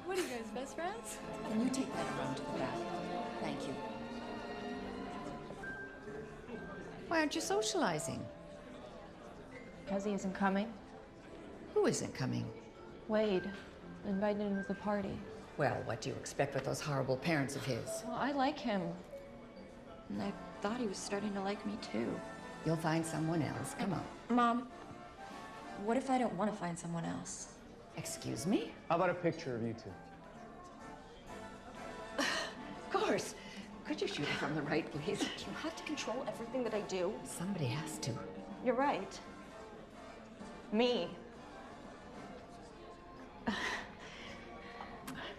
What are you guys, best friends? Can you take that around to the back? Thank you. Why aren't you socializing? Because he isn't coming. Who isn't coming? Wade invited him to the party. Well, what do you expect with those horrible parents of his? Well, I like him. And I thought he was starting to like me too. You'll find someone else. Come on. Mom, what if I don't want to find someone else? Excuse me? How about a picture of you two? Of course. Could you shoot it from the right, please? You have to control everything that I do. Somebody has to. You're right. Me.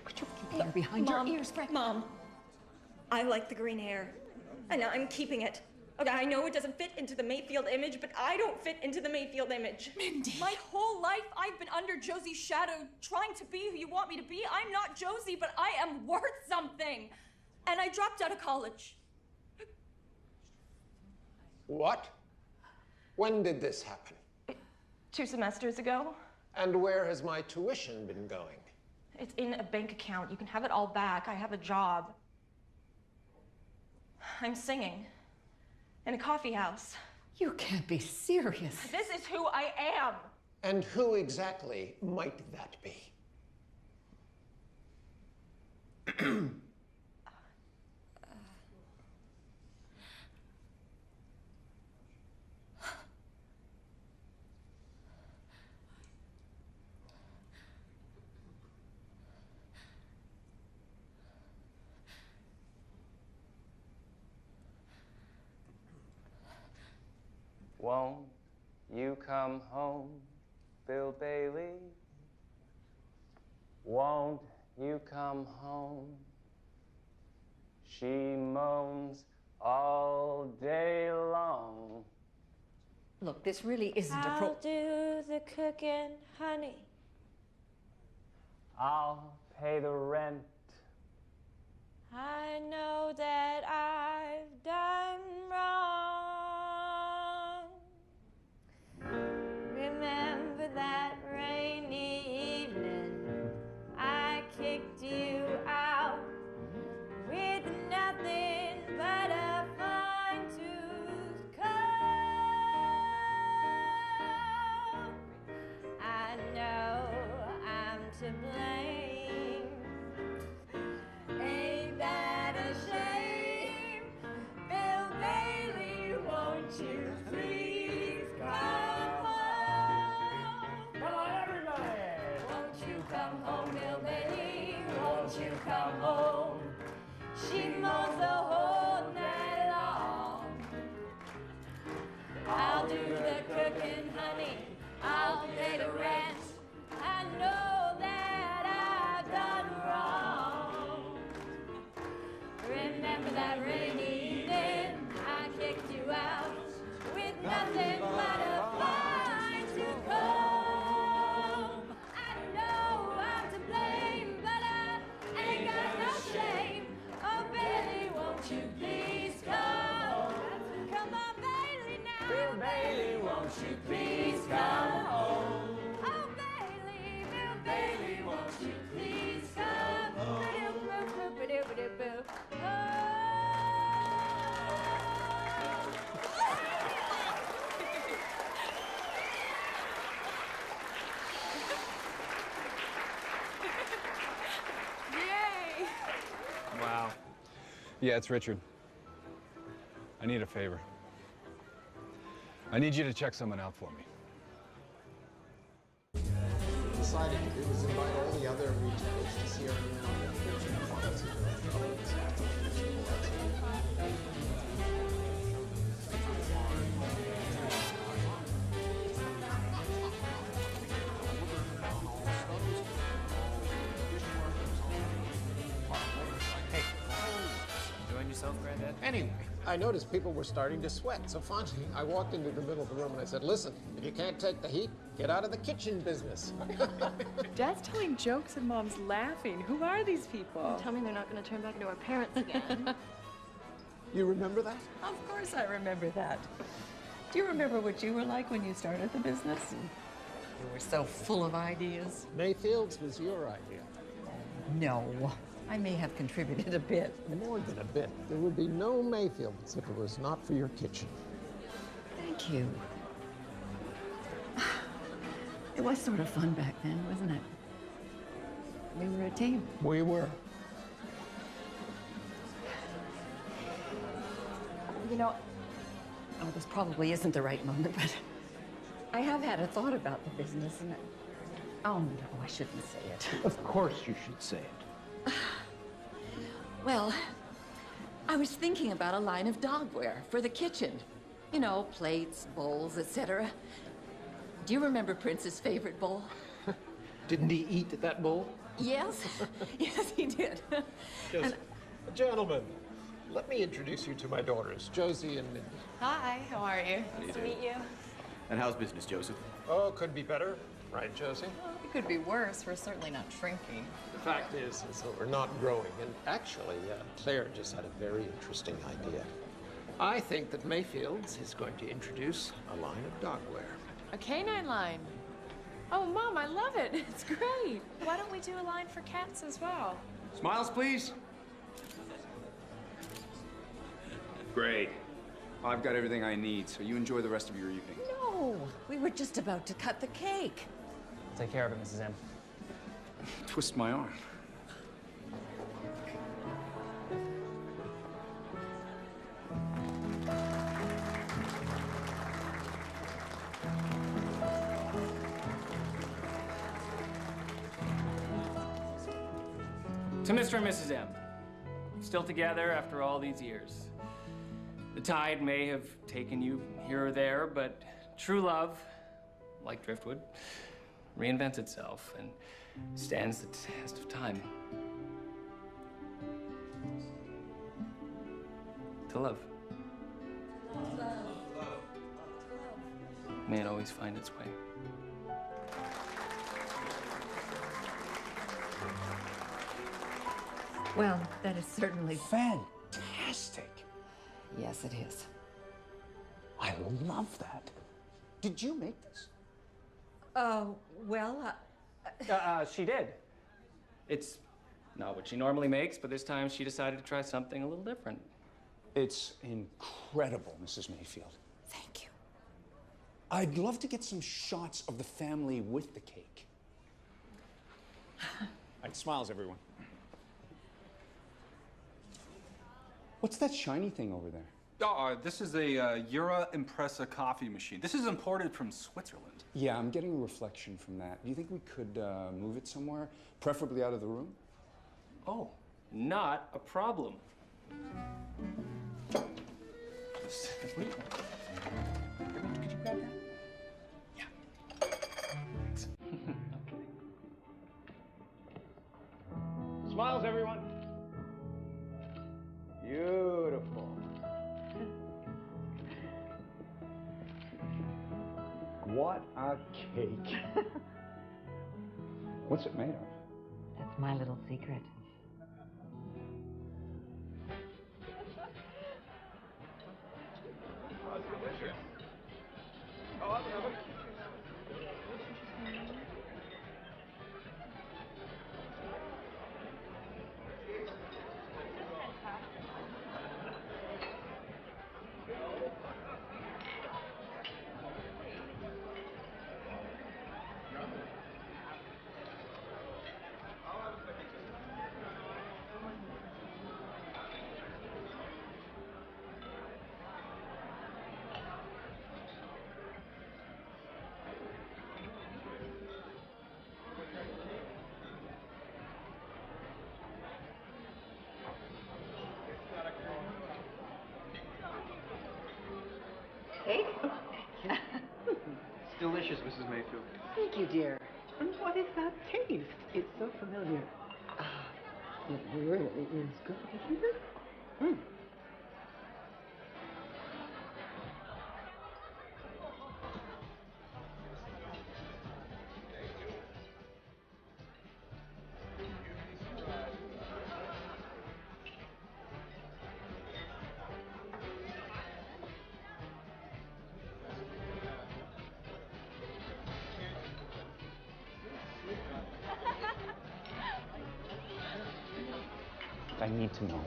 Put your hair behind Mom, your ears, Frank. Mom, I like the green hair, and I'm keeping it. Okay, I know it doesn't fit into the Mayfield image, but I don't fit into the Mayfield image. Mindy. My whole life, I've been under Josie's shadow, trying to be who you want me to be. I'm not Josie, but I am worth something. And I dropped out of college. What? When did this happen? 2 semesters ago. And where has my tuition been going? It's in a bank account. You can have it all back. I have a job. I'm singing in a coffee house. You can't be serious. This is who I am. And who exactly might that be? Won't you come home, Bill Bailey? Won't you come home? She moans all day long. Look, this really isn't a I'll do the cooking, honey. I'll pay the rent. I know that I've done wrong. Remember that rainy evening I kicked you out with nothing but a fine-tooth comb. I know I'm to blame. Ain't that a shame? Bill Bailey, won't you please come home? Come on, everybody! Won't you come home, Bill Bailey? Won't you come home? She mows the whole night long. I'll do the cooking, honey. I'll pay the rent. I know that I've done wrong. Remember that rainy evening I kicked you out with nothing but a fine-tooth comb. I know I'm to blame, but I ain't got no shame. Oh, Bailey, won't you please come? Come on, Bailey, now. Bill Bailey, won't you please come home? Oh, Bailey, Bill Bailey, won't you please Yeah, it's Richard. I need a favor. I need you to check someone out for me. Decided to do was invite all the other retailers to see our new outlet. Enjoying yourself, Granddad? Anyway, I noticed people were starting to sweat, so finally I walked into the middle of the room and I said, listen, if you can't take the heat, get out of the kitchen business. Dad's telling jokes and Mom's laughing. Who are these people? Tell me they're not going to turn back into our parents again. You remember that? Of course I remember that. Do you remember what you were like when you started the business? You were so full of ideas. Mayfield's was your idea. No, I may have contributed a bit. More than a bit. There would be no Mayfields if it was not for your kitchen. Thank you. It was sort of fun back then, wasn't it? We were a team. We were. You know, oh, this probably isn't the right moment, but I have had a thought about the business, and oh no, I shouldn't say it. Of course you should say it. Well, I was thinking about a line of dogware for the kitchen. You know, plates, bowls, etc. Do you remember Prince's favorite bowl? Didn't he eat at that bowl? Yes, yes, he did. Gentlemen, let me introduce you to my daughters, Josie and Mindy. Hi, how are you? Nice to meet you. And how's business, Joseph? Oh, could be better, right, Josie? Well, it could be worse. We're certainly not shrinking. The fact is that we're not growing. And actually, Claire just had a very interesting idea. I think that Mayfield's is going to introduce a line of dogware. A canine line. Oh, Mom, I love it. It's great. Why don't we do a line for cats as well? Smiles, please. Great. I've got everything I need, so you enjoy the rest of your evening. No, we were just about to cut the cake. Take care of it, Mrs. M. Twist my arm. To Mr. and Mrs. M, still together after all these years. The tide may have taken you here or there, but true love, like driftwood, reinvents itself and stands the test of time. To love. May it always find its way. Well, that is certainly fantastic. Yes, it is. I love that. Did you make this? Well, She did. It's not what she normally makes, but this time she decided to try something a little different. It's incredible, Mrs. Mayfield. Thank you. I'd love to get some shots of the family with the cake. And smiles, everyone. What's that shiny thing over there? This is a Eura Impressa coffee machine. This is imported from Switzerland. Yeah, I'm getting a reflection from that. Do you think we could move it somewhere, preferably out of the room? Oh, not a problem. Could you grab that? Smiles, everyone. Beautiful. What a cake. What's it made of? That's my little secret. delicious, Mrs. Mayfield. Thank you, dear. And what is that taste? It's so familiar. Ah, it really is good, isn't it? Mm. I need to know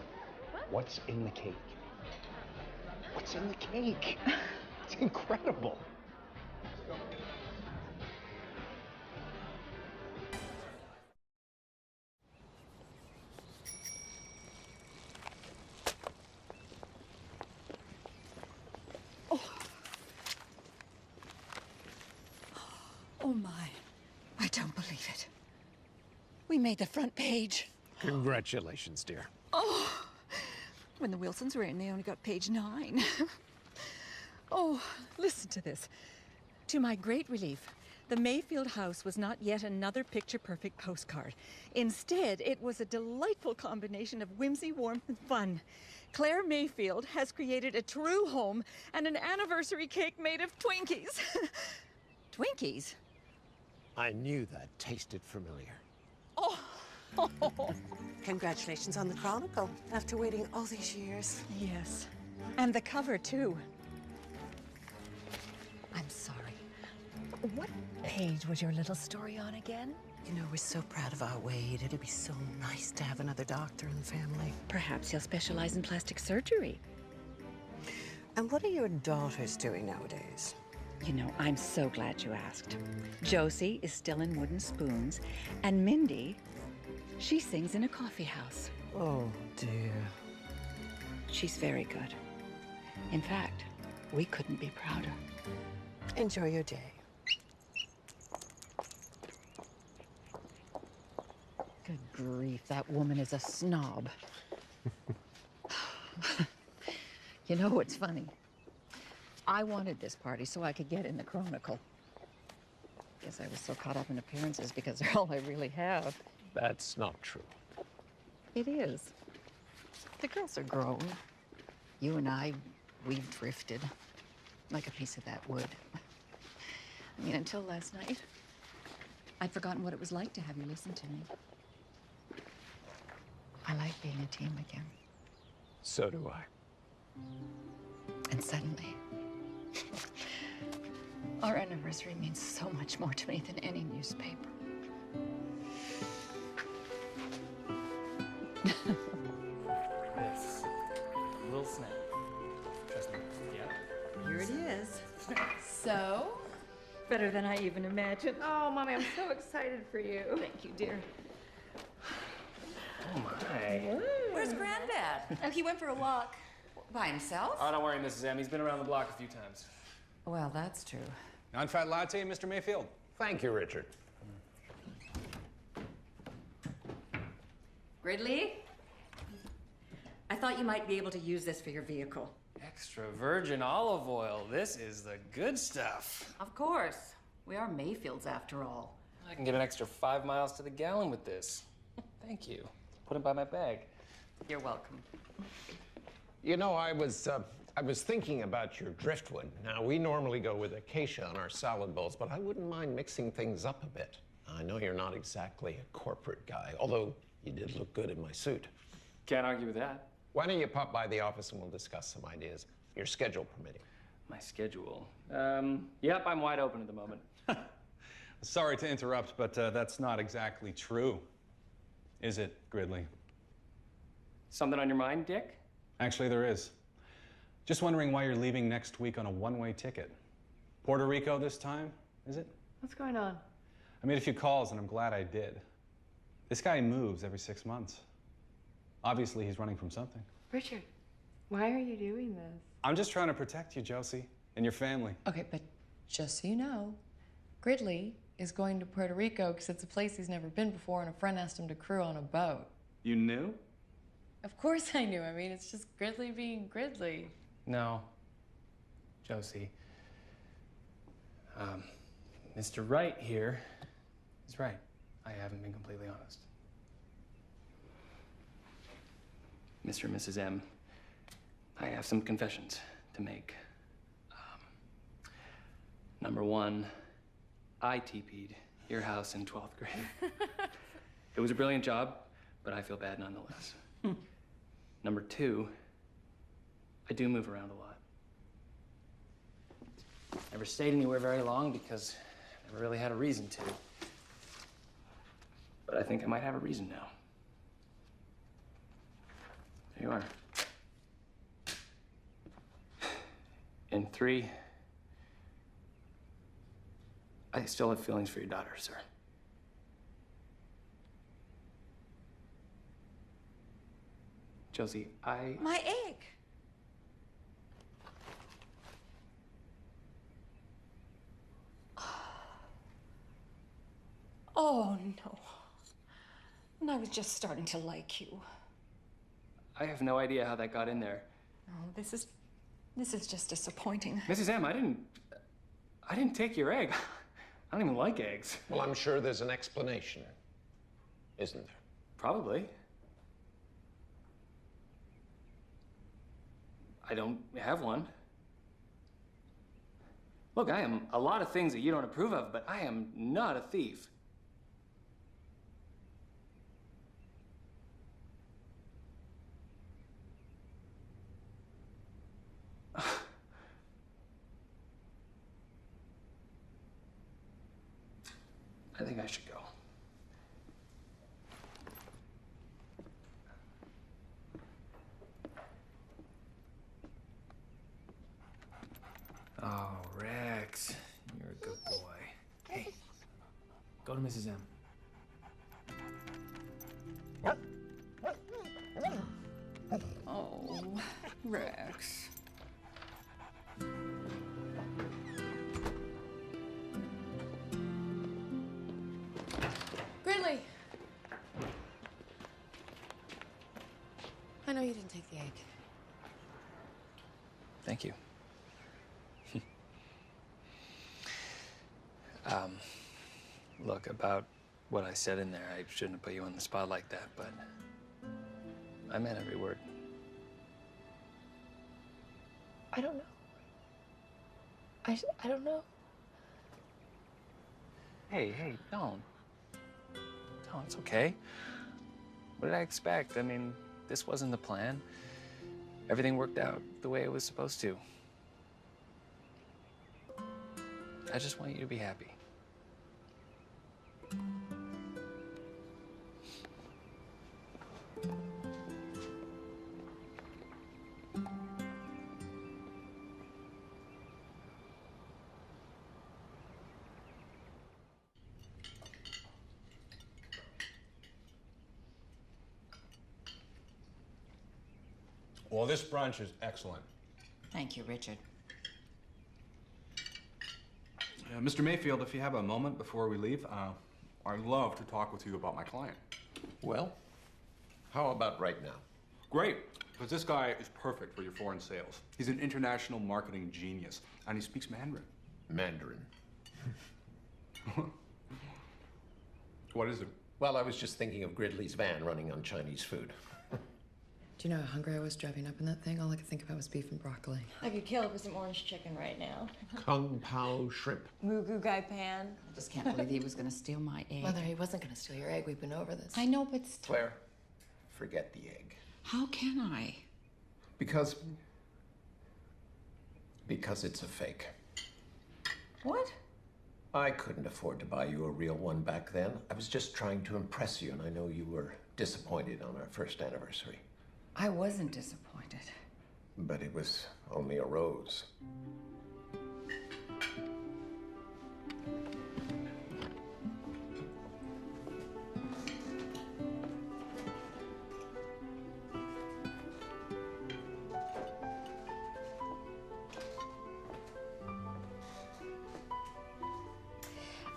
what's in the cake. What's in the cake? It's incredible. Oh my, I don't believe it. We made the front page. Congratulations, dear. Oh, when the Wilsons were in, they only got page 9. Oh, listen to this. To my great relief, the Mayfield house was not yet another picture-perfect postcard. Instead, it was a delightful combination of whimsy, warmth, and fun. Claire Mayfield has created a true home and an anniversary cake made of Twinkies. Twinkies? I knew that tasted familiar. Oh. Congratulations on the Chronicle, after waiting all these years. Yes. And the cover, too. I'm sorry. What page was your little story on again? You know, we're so proud of our Wade. It'd be so nice to have another doctor in the family. Perhaps he'll specialize in plastic surgery. And what are your daughters doing nowadays? You know, I'm so glad you asked. Josie is still in Wooden Spoons, and Mindy, she sings in a coffee house. Oh, dear. She's very good. In fact, we couldn't be prouder. Enjoy your day. Good grief, that woman is a snob. You know what's funny? I wanted this party so I could get in the Chronicle. Guess I was so caught up in appearances because they're all I really have. That's not true. It is. The girls are grown. You and I, we've drifted like a piece of that wood. I mean, until last night, I'd forgotten what it was like to have you listen to me. I like being a team again. So do I. And suddenly, our anniversary means so much more to me than any newspaper. This will snap. Trust me. Yeah. Here it is. So? Better than I even imagined. Oh, Mommy, I'm so excited for you. Thank you, dear. Oh my. Where's Granddad? Oh, he went for a walk. By himself? Oh, don't worry, Mrs. M. He's been around the block a few times. Well, that's true. Non-fat latte, Mr. Mayfield. Thank you, Richard. Gridley? I thought you might be able to use this for your vehicle. Extra virgin olive oil. This is the good stuff. Of course. We are Mayfields after all. I can get an extra 5 miles to the gallon with this. Thank you. Put it by my bag. You're welcome. You know, I was thinking about your driftwood. Now, we normally go with acacia on our salad bowls, but I wouldn't mind mixing things up a bit. I know you're not exactly a corporate guy, although you did look good in my suit. Can't argue with that. Why don't you pop by the office and we'll discuss some ideas, your schedule permitting. My schedule? Yep, I'm wide open at the moment. Sorry to interrupt, but that's not exactly true. Is it, Gridley? Something on your mind, Dick? Actually, there is. Just wondering why you're leaving next week on a one-way ticket. Puerto Rico this time, is it? What's going on? I made a few calls, and I'm glad I did. This guy moves every 6 months. Obviously, he's running from something. Richard, why are you doing this? I'm just trying to protect you, Josie, and your family. Okay, but just so you know, Gridley is going to Puerto Rico because it's a place he's never been before and a friend asked him to crew on a boat. You knew? Of course I knew. I mean, it's just Gridley being Gridley. No. Josie. Mr. Right here is right. I haven't been completely honest. Mr. and Mrs. M, I have some confessions to make. Number one, I TP'd your house in 12th grade. It was a brilliant job, but I feel bad nonetheless. Number two, I do move around a lot. Never stayed anywhere very long because I never really had a reason to. But I think I might have a reason now. There you are. And three, I still have feelings for your daughter, sir. Josie, My egg. Oh, no. And I was just starting to like you. I have no idea how that got in there. Oh, this is just disappointing. Mrs. M, I didn't take your egg. I don't even like eggs. Well, I'm sure there's an explanation, isn't there? Probably. I don't have one. Look, I am a lot of things that you don't approve of, but I am not a thief. I think I should go. Oh, Rex, you're a good boy. Hey, go to Mrs. M. Oh, Rex. Gridley! I know you didn't take the egg. Thank you. Look, about what I said in there, I shouldn't have put you on the spot like that, but I meant every word. I don't know. I don't know. Hey, don't. No, it's okay. What did I expect? I mean, this wasn't the plan. Everything worked out the way it was supposed to. I just want you to be happy. Well, this brunch is excellent. Thank you, Richard. Mr. Mayfield, if you have a moment before we leave, I'd love to talk with you about my client. Well, how about right now? Great, because this guy is perfect for your foreign sales. He's an international marketing genius, and he speaks Mandarin. Mandarin. What is it? Well, I was just thinking of Gridley's van running on Chinese food. Do you know how hungry I was driving up in that thing? All I could think about was beef and broccoli. I could kill for some orange chicken right now. Kung Pao shrimp. Mugu gai pan. I just can't believe he was going to steal my egg. Mother, he wasn't going to steal your egg. We've been over this. I know, but still. Claire, forget the egg. How can I? Because it's a fake. What? I couldn't afford to buy you a real one back then. I was just trying to impress you, and I know you were disappointed on our first anniversary. I wasn't disappointed. But it was only a rose.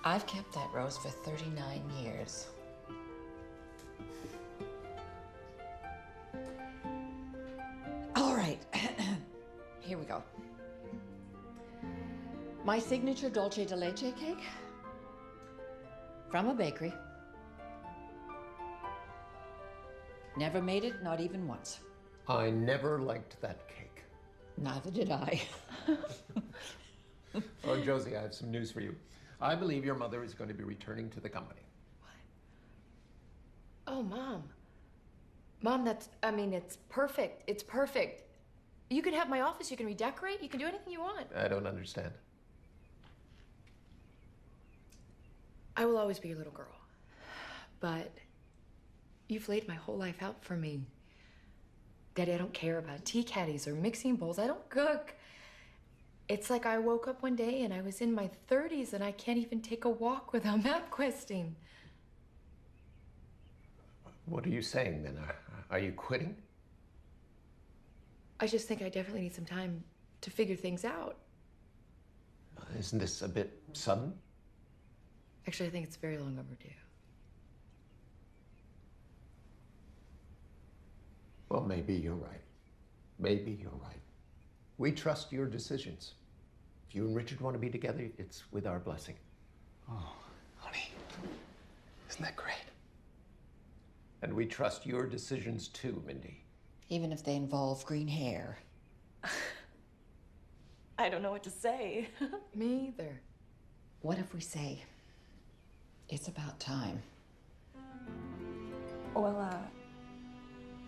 I've kept that rose for 39 years. All right. Here we go. My signature dulce de leche cake from a bakery. Never made it, not even once. I never liked that cake. Neither did I. Oh, Josie, I have some news for you. I believe your mother is going to be returning to the company. Oh, Mom. Mom, it's perfect. It's perfect. You can have my office, you can redecorate, you can do anything you want. I don't understand. I will always be your little girl. But you've laid my whole life out for me. Daddy, I don't care about tea caddies or mixing bowls. I don't cook. It's like I woke up one day and I was in my 30s and I can't even take a walk without MapQuesting. What are you saying then? Are you quitting? I just think I definitely need some time to figure things out. Isn't this a bit sudden? Actually, I think it's very long overdue. Well, maybe you're right. Maybe you're right. We trust your decisions. If you and Richard want to be together, it's with our blessing. Oh, honey, isn't that great? And we trust your decisions too, Mindy. Even if they involve green hair. I don't know what to say. Me either. What if we say, it's about time? Well,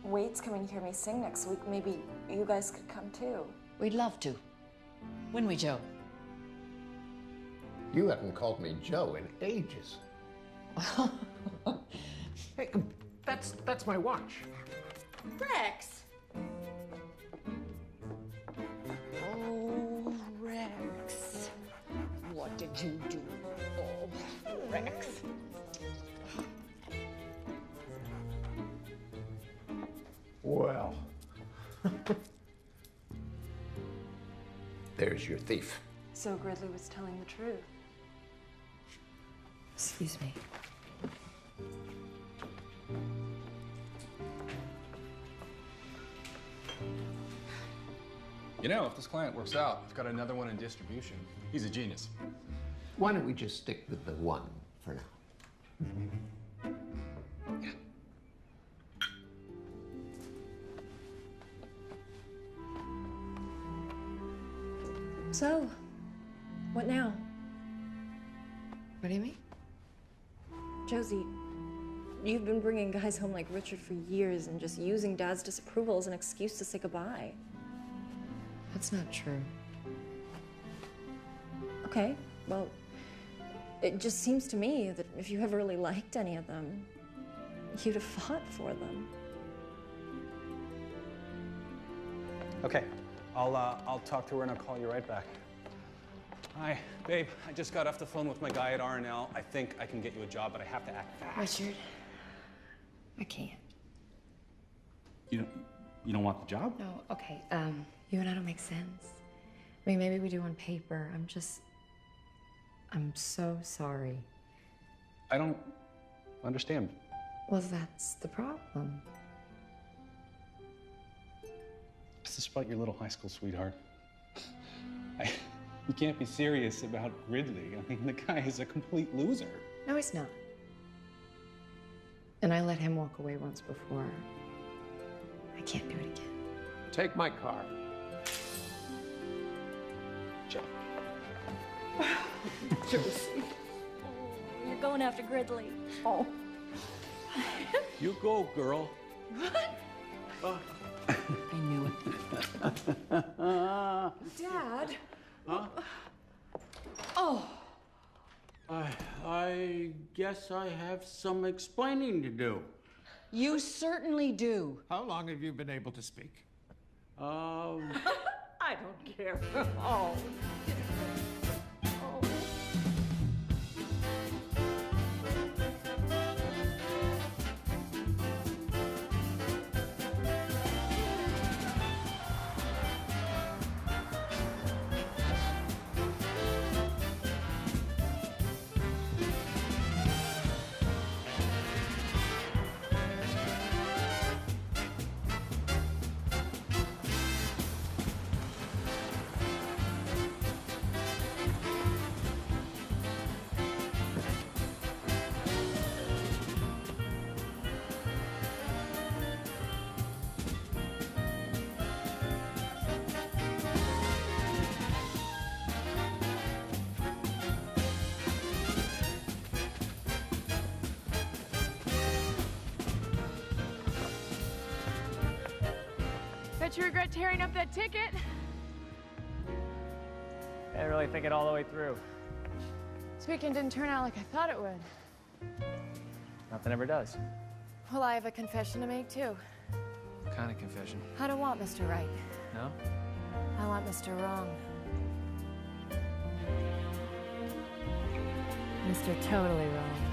Wade's coming to hear me sing next week. Maybe you guys could come too. We'd love to. Wouldn't we, Joe? You haven't called me Joe in ages. Hey, that's my watch. Rex! Oh, Rex. What did you do? Oh, Rex. Well. There's your thief. So Gridley was telling the truth. Excuse me. You know, if this client works out, I've got another one in distribution. He's a genius. Why don't we just stick with the one for now? So, what now? What do you mean? Josie, you've been bringing guys home like Richard for years and just using Dad's disapproval as an excuse to say goodbye. That's not true. Okay, well, it just seems to me that if you ever really liked any of them, you'd have fought for them. Okay, I'll talk to her and I'll call you right back. Hi, babe. I just got off the phone with my guy at R&L. I think I can get you a job, but I have to act fast. Richard, I can't. You don't want the job? No, okay. You and I don't make sense. I mean, maybe we do on paper. I'm so sorry. I don't understand. Well, that's the problem. Is this about your little high school sweetheart? You can't be serious about Gridley. I mean, the guy is a complete loser. No, he's not. And I let him walk away once before. I can't do it again. Take my car. Check. Josie. You're going after Gridley. Oh. You go, girl. What? I knew it. Dad? Huh? Oh. I guess I have some explaining to do. You certainly do. How long have you been able to speak? I don't care. Oh. Bet you regret tearing up that ticket. I didn't really think it all the way through. This weekend didn't turn out like I thought it would. Nothing ever does. Well, I have a confession to make, too. What kind of confession? I don't want Mr. Right. No? I want Mr. Wrong. Mr. Totally Wrong.